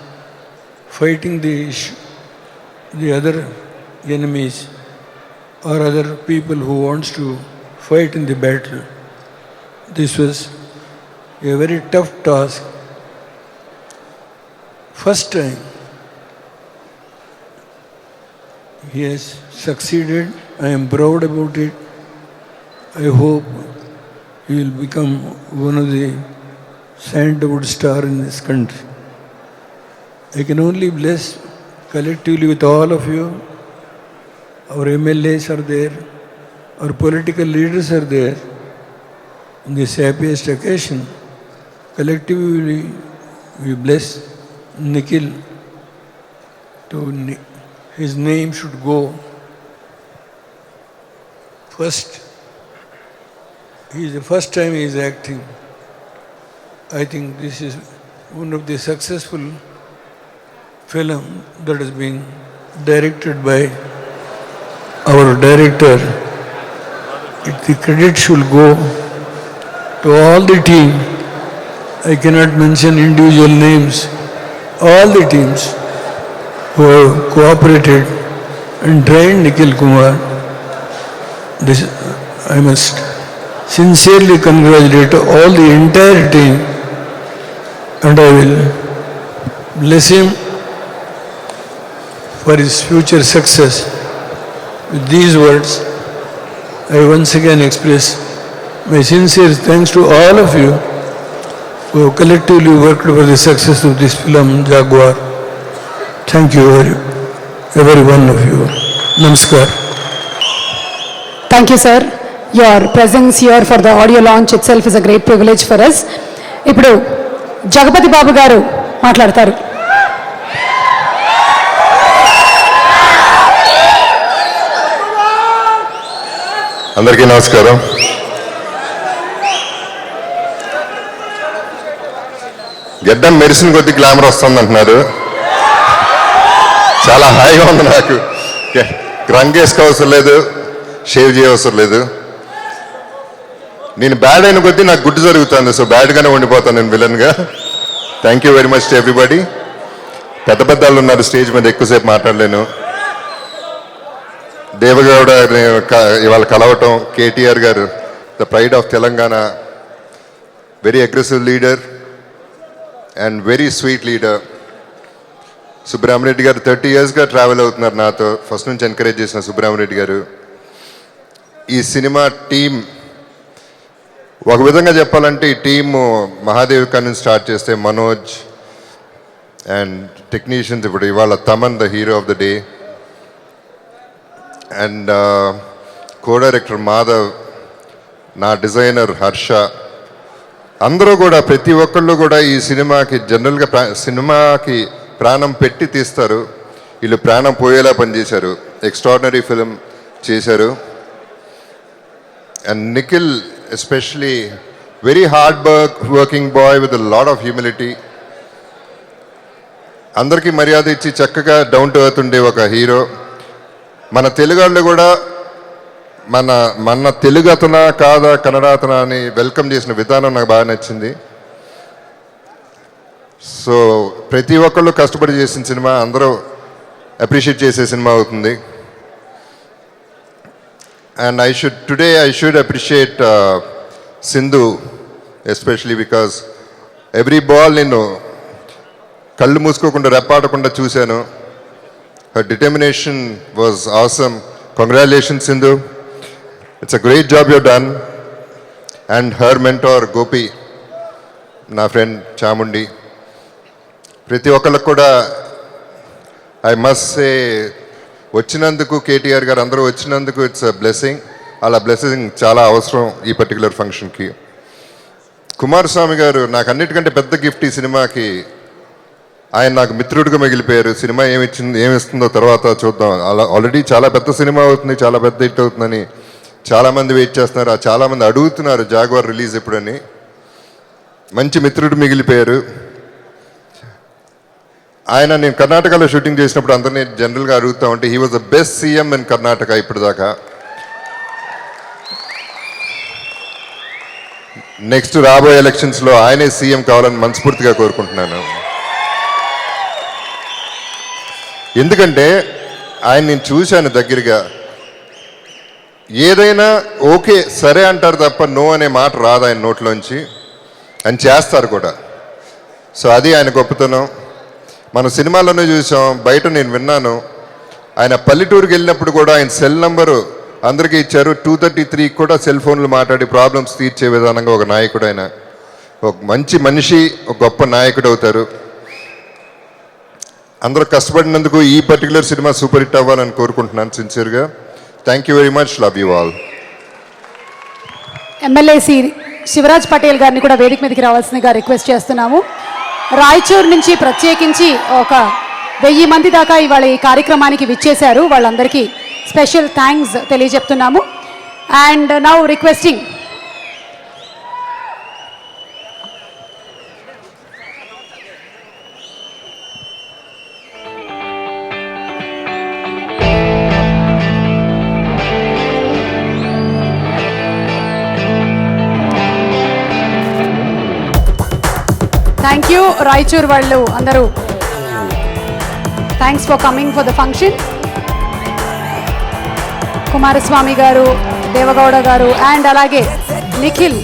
fighting the other enemies or other people who wants to fight in the battle. This was a very tough task. First time he has succeeded. I am proud about it. I hope he will become one of the sandalwood star in this country. I can only bless collectively with all of you. Our MLAs are there, our political leaders are there. On this happiest occasion, collectively we bless Nikhil. His name should go first. He is the first time he is acting. I think this is one of the successful film that has been directed by our director. The credit should go to all the team. I cannot mention individual names. All the teams who have cooperated and trained Nikhil Kumar. This I must sincerely congratulate all the entire team, and I will bless him for his future success. With these words, I once again express my sincere thanks to all of you who have collectively worked for the success of this film, Jaguar. Thank you, every one of you. Namaskar. Thank you, sir. Your presence here for the audio launch itself is a great privilege for us. ఇప్పుడు జగపతి బాబు గారు మాట్లాడతారు. అందరికీ నమస్కారం. గడ్డం మెరిసిన కొద్ది glamour వస్తుంది అంటున్నారు. చాలా హాయిగా ఉంది నాకు. రంగు వేసుకోవసరం లేదు, షేవ్ చేయవసరం లేదు. నేను బ్యాడ్ అయిన కొద్దీ నాకు గుడ్డు జరుగుతుంది. సో బ్యాడ్గానే ఉండిపోతాను నేను విలన్గా. Thank you very much to everybody. పెద్ద పెద్దలు ఉన్నారు స్టేజ్ మీద, ఎక్కువసేపు మాట్లాడలేను. దేవగౌడ ఇవాళ కలవటం, కేటీఆర్ గారు the pride of Telangana, very aggressive leader and very sweet leader. Subrahma Reddy గారు 30 yearsగా ట్రావెల్ అవుతున్నారు నాతో, ఫస్ట్ నుంచి ఎంకరేజ్ చేసిన సుబ్రహ్మరెడ్డి గారు. ఈ సినిమా టీం ఒక విధంగా చెప్పాలంటే ఈ టీము మహాదేవ్ నుంచి స్టార్ట్ చేస్తే మనోజ్ అండ్ టెక్నీషియన్స్, ఇప్పుడు ఇవాళ Thaman the hero of the day, and co director Madhav, నా డిజైనర్ హర్ష, అందరూ కూడా ప్రతి ఒక్కళ్ళు కూడా ఈ సినిమాకి జనరల్గా సినిమాకి ప్రాణం పెట్టి తీస్తారు. వీళ్ళు ప్రాణం పోయేలా పనిచేశారు. ఎక్స్ట్రాడినరీ ఫిలిం చేశారు. And Nikhil especially very hard working boy with a lot of humility. అందరికీ మర్యాద ఇచ్చి చక్కగా డౌన్ టు ఎర్త్ ఉండే ఒక హీరో. మన తెలుగు వాళ్ళు కూడా మన తెలుగు అతనా కాదా కన్నడ అతనా అని వెల్కమ్ చేసిన విధానం నాకు బాగా నచ్చింది. సో ప్రతి ఒక్కళ్ళు కష్టపడి చేసిన సినిమా అందరూ అప్రిషియేట్ చేసే సినిమా అవుతుంది. And today I should appreciate Sindhu, especially because every ball నేను కళ్ళు మూసుకోకుండా రెప్పాడకుండా చూశాను. Her determination was awesome. Congratulations, Sindhu. It's a great job you've done. And her mentor, Gopi, నా ఫ్రెండ్ చాముండి, ప్రతి ఒక్కళ్ళకు కూడా ఐ మస్ట్ సే వచ్చినందుకు కేటీఆర్ గారు అందరూ వచ్చినందుకు ఇట్స్ అ బ్లెస్సింగ్. అలా బ్లెస్సింగ్ చాలా అవసరం ఈ పర్టికులర్ ఫంక్షన్కి. కుమారస్వామి గారు నాకు అన్నిటికంటే పెద్ద గిఫ్ట్ ఈ సినిమాకి. ఆయన నాకు మిత్రుడిగా మిగిలిపోయారు. సినిమా ఏమిస్తుందో తర్వాత చూద్దాం. అలా ఆల్రెడీ చాలా పెద్ద సినిమా అవుతుంది, చాలా పెద్ద హిట్ అవుతుందని చాలామంది వెయిట్ చేస్తున్నారు. చాలామంది అడుగుతున్నారు జాగ్వార్ రిలీజ్ ఎప్పుడని. మంచి మిత్రుడు మిగిలిపోయారు. ఆయన నేను కర్ణాటకలో షూటింగ్ చేసినప్పుడు అందరినీ జనరల్గా అడుగుతూ ఉంటే he was the best CM in Karnataka ఇప్పుడు దాకా. నెక్స్ట్ రాబోయే ఎలక్షన్స్లో ఆయనే సీఎం కావాలని మనస్ఫూర్తిగా కోరుకుంటున్నాను. ఎందుకంటే ఆయన నేను చూశాను దగ్గరగా. ఏదైనా ఓకే సరే అంటారు తప్ప నో అనే మాట రాదు ఆయన నోట్లోంచి. ఆయన చేస్తారు కూడా. సో అది ఆయన గొప్పతనం. మన సినిమాలోనే చూసాం, బయట నేను విన్నాను. ఆయన పల్లెటూరుకి వెళ్ళినప్పుడు కూడా ఆయన సెల్ నంబరు అందరికీ ఇచ్చారు. 233 కూడా సెల్ ఫోన్లు మాట్లాడి ప్రాబ్లమ్స్ తీర్చే విధానంగా ఒక నాయకుడు ఆయన. ఒక మంచి మనిషి, ఒక గొప్ప నాయకుడు అవుతారు. అందరూ కష్టపడినందుకు ఈ పర్టికులర్ సినిమా సూపర్ హిట్ అవ్వాలని కోరుకుంటున్నాను సిన్సియర్గా. Thank you very much. Love you all. MLA Shivraj Patel గారిని కూడా వేదిక మీదకి రావాల్సిందిగా రిక్వెస్ట్ చేస్తున్నాము. రాయచూరు నుంచి ప్రత్యేకించి ఒక 1000 మంది దాకా ఇవాళ ఈ కార్యక్రమానికి విచ్చేశారు. వాళ్ళందరికీ స్పెషల్ థ్యాంక్స్ తెలియజెప్తున్నాము. And now requesting thank you Raichur వాళ్ళు అందరూ. Thanks for coming for the function. Kumaraswamy గారు, దేవగౌడ గారు అండ్ అలాగే నిఖిల్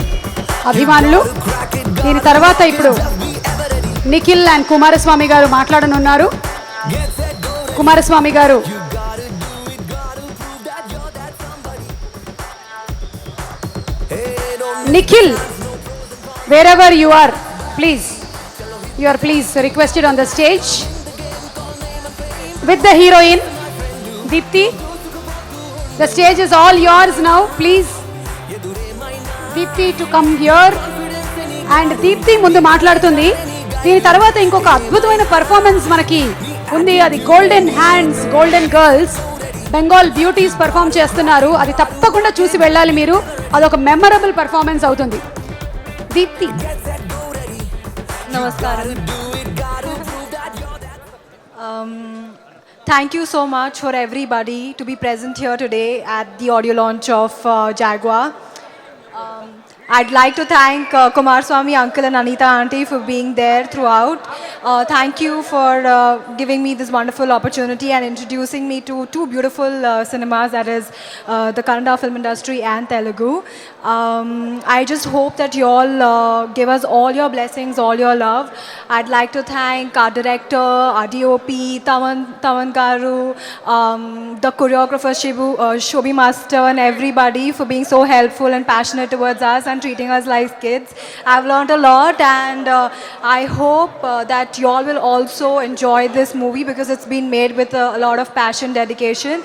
అభిమానులు. దీని తర్వాత ఇప్పుడు నిఖిల్ అండ్ కుమారస్వామి గారు మాట్లాడనున్నారు. కుమారస్వామి గారు Nikhil, wherever you are, please, you are please requested on the stage with the heroine Deepthi. The stage is all yours now. Please, Deepthi to come here. And Deepthi ముందు మాట్లాడుతుంది. దీని తర్వాత ఇంకొక అద్భుతమైన పర్ఫార్మెన్స్ మనకి ఉంది. అది golden hands, golden girls, Bengal beauties perform చేస్తున్నారు. అది తప్పకుండా చూసి వెళ్ళాలి మీరు. అదొక మెమరబుల్ పర్ఫార్మెన్స్ అవుతుంది. Deepti. Namaskaram. Thank you so much for everybody to be present here today at the audio launch of Jaguar. I'd like to thank Kumaraswamy uncle and Anita auntie for being there throughout. Thank you for giving me this wonderful opportunity and introducing me to two beautiful cinemas, that is the Kannada film industry and Telugu. I just hope that you all give us all your blessings, all your love. I'd like to thank our director, our DOP, Taman Garu, the choreographer Shobi Master and everybody for being so helpful and passionate towards us and treating us like kids. I've learned a lot, and I hope that you all will also enjoy this movie because it's been made with a lot of passion, dedication.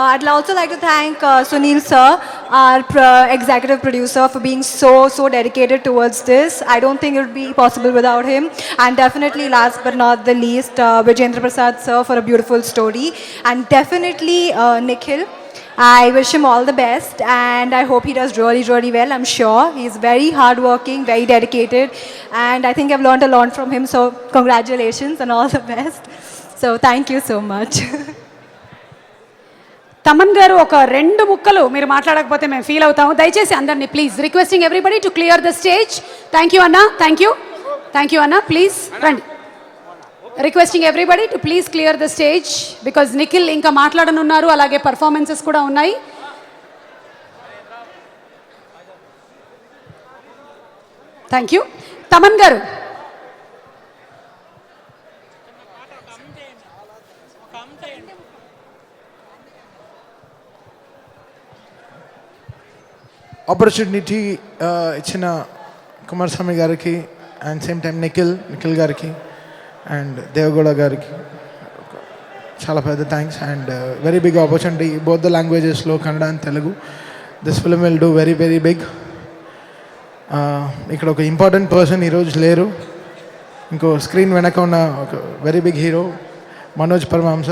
I'd also like to thank Sunil sir, our executive producer, for being so dedicated towards this. I don't think it would be possible without him. And definitely last but not the least, Vijendra Prasad sir for a beautiful story. And definitely Nikhil. I wish him all the best, and I hope he does really, really well. I'm sure he's very hardworking, very dedicated, and I think I've learned a lot from him. So congratulations and all the best. So thank you so much. Thaman గారు ఒక 2 ముక్కలు మీరు మాట్లాడకపోతే మేము feel అవుతాము. దయచేసి అందరినీ please requesting everybody to clear the stage. Thank you అన్న, థ్యాంక్ యూ అన్న, ప్లీజ్ రండి. Requesting everybody to please clear the stage because Nikhil ఇంకా మాట్లాడనున్నారు, అలాగే పర్ఫార్మెన్సెస్ కూడా ఉన్నాయి. Thank you. తమన్ గారు ఆపర్చునిటీ ఇచ్చిన కుమారస్వామి గారికి అండ్ సేమ్ టైం నిఖిల్ గారికి అండ్ దేవగౌడ గారికి చాలా పెద్ద thanks and very big opportunity both the లాంగ్వేజెస్లో Kannada and Telugu. This film will do very very big. ఇక్కడ ఒక ఇంపార్టెంట్ పర్సన్ ఈరోజు లేరు, ఇంకో స్క్రీన్ వెనక ఉన్న ఒక very big hero Manoj Paramahamsa.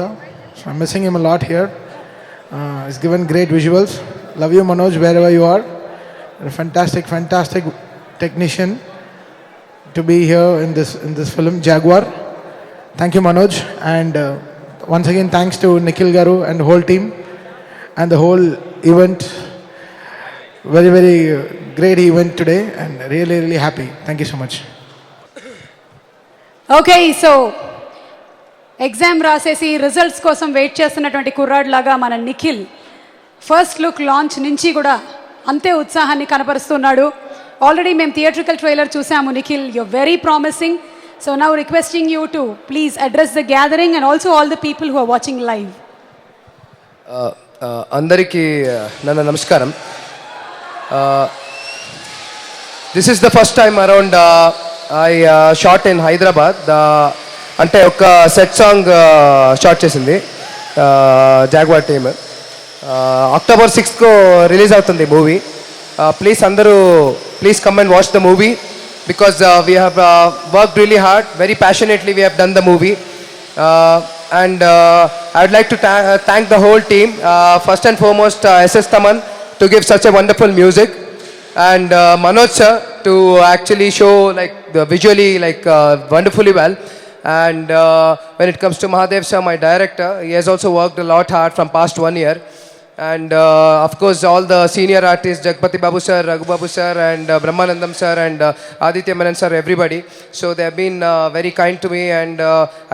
So I'm missing him a lot here. It's given great visuals. Love you Manoj wherever you are. Fantastic technician to be here in this film Jaguar. Thank you Manoj, and once again thanks to Nikhil Garu and the whole team and the whole event. Very very great event today and really really happy. Thank you so much. Okay, so exam రాసేసి results కోసం wait చేస్తున్నటువంటి కుర్రాడ్లాగా మన Nikhil first look launch నుంచి కూడా అంతే ఉత్సాహాన్ని కనపరుస్తున్నాడు. Already మేము థియేట్రికల్ ట్రైలర్ చూసాము. Nikhil, you're very promising. So now requesting you to please address the gathering and also all the people who are watching live. అందరికీ ನನ್ನ నమస్కారం. This is the first time around I shot in Hyderabad. అంటే ఒక set song shot చేసింది Jaguar team. October 6th release అవుతుంది movie. Please అందరూ please come and watch the movie because we have worked really hard, very passionately we have done the movie. And I would like to thank the whole team. First and foremost SS Taman to give such a wonderful music, and Manoj sir to actually show like visually like wonderfully well. And when it comes to Mahadev sir, my director, he has also worked a lot hard from past 1 year. And of course all the senior artists, Jagpati Babu sir, Raghu Babu sir, and Brahmanandam sir, and Aditya Menon sir, everybody. So they have been very kind to me, and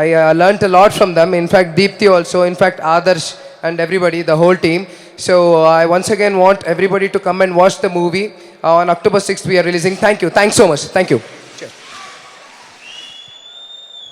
I learnt a lot from them. In fact Deepthi also, in fact Adarsh and everybody, the whole team. So I once again want everybody to come and watch the movie. On October 6th we are releasing. Thank you. Thanks so much. Thank you.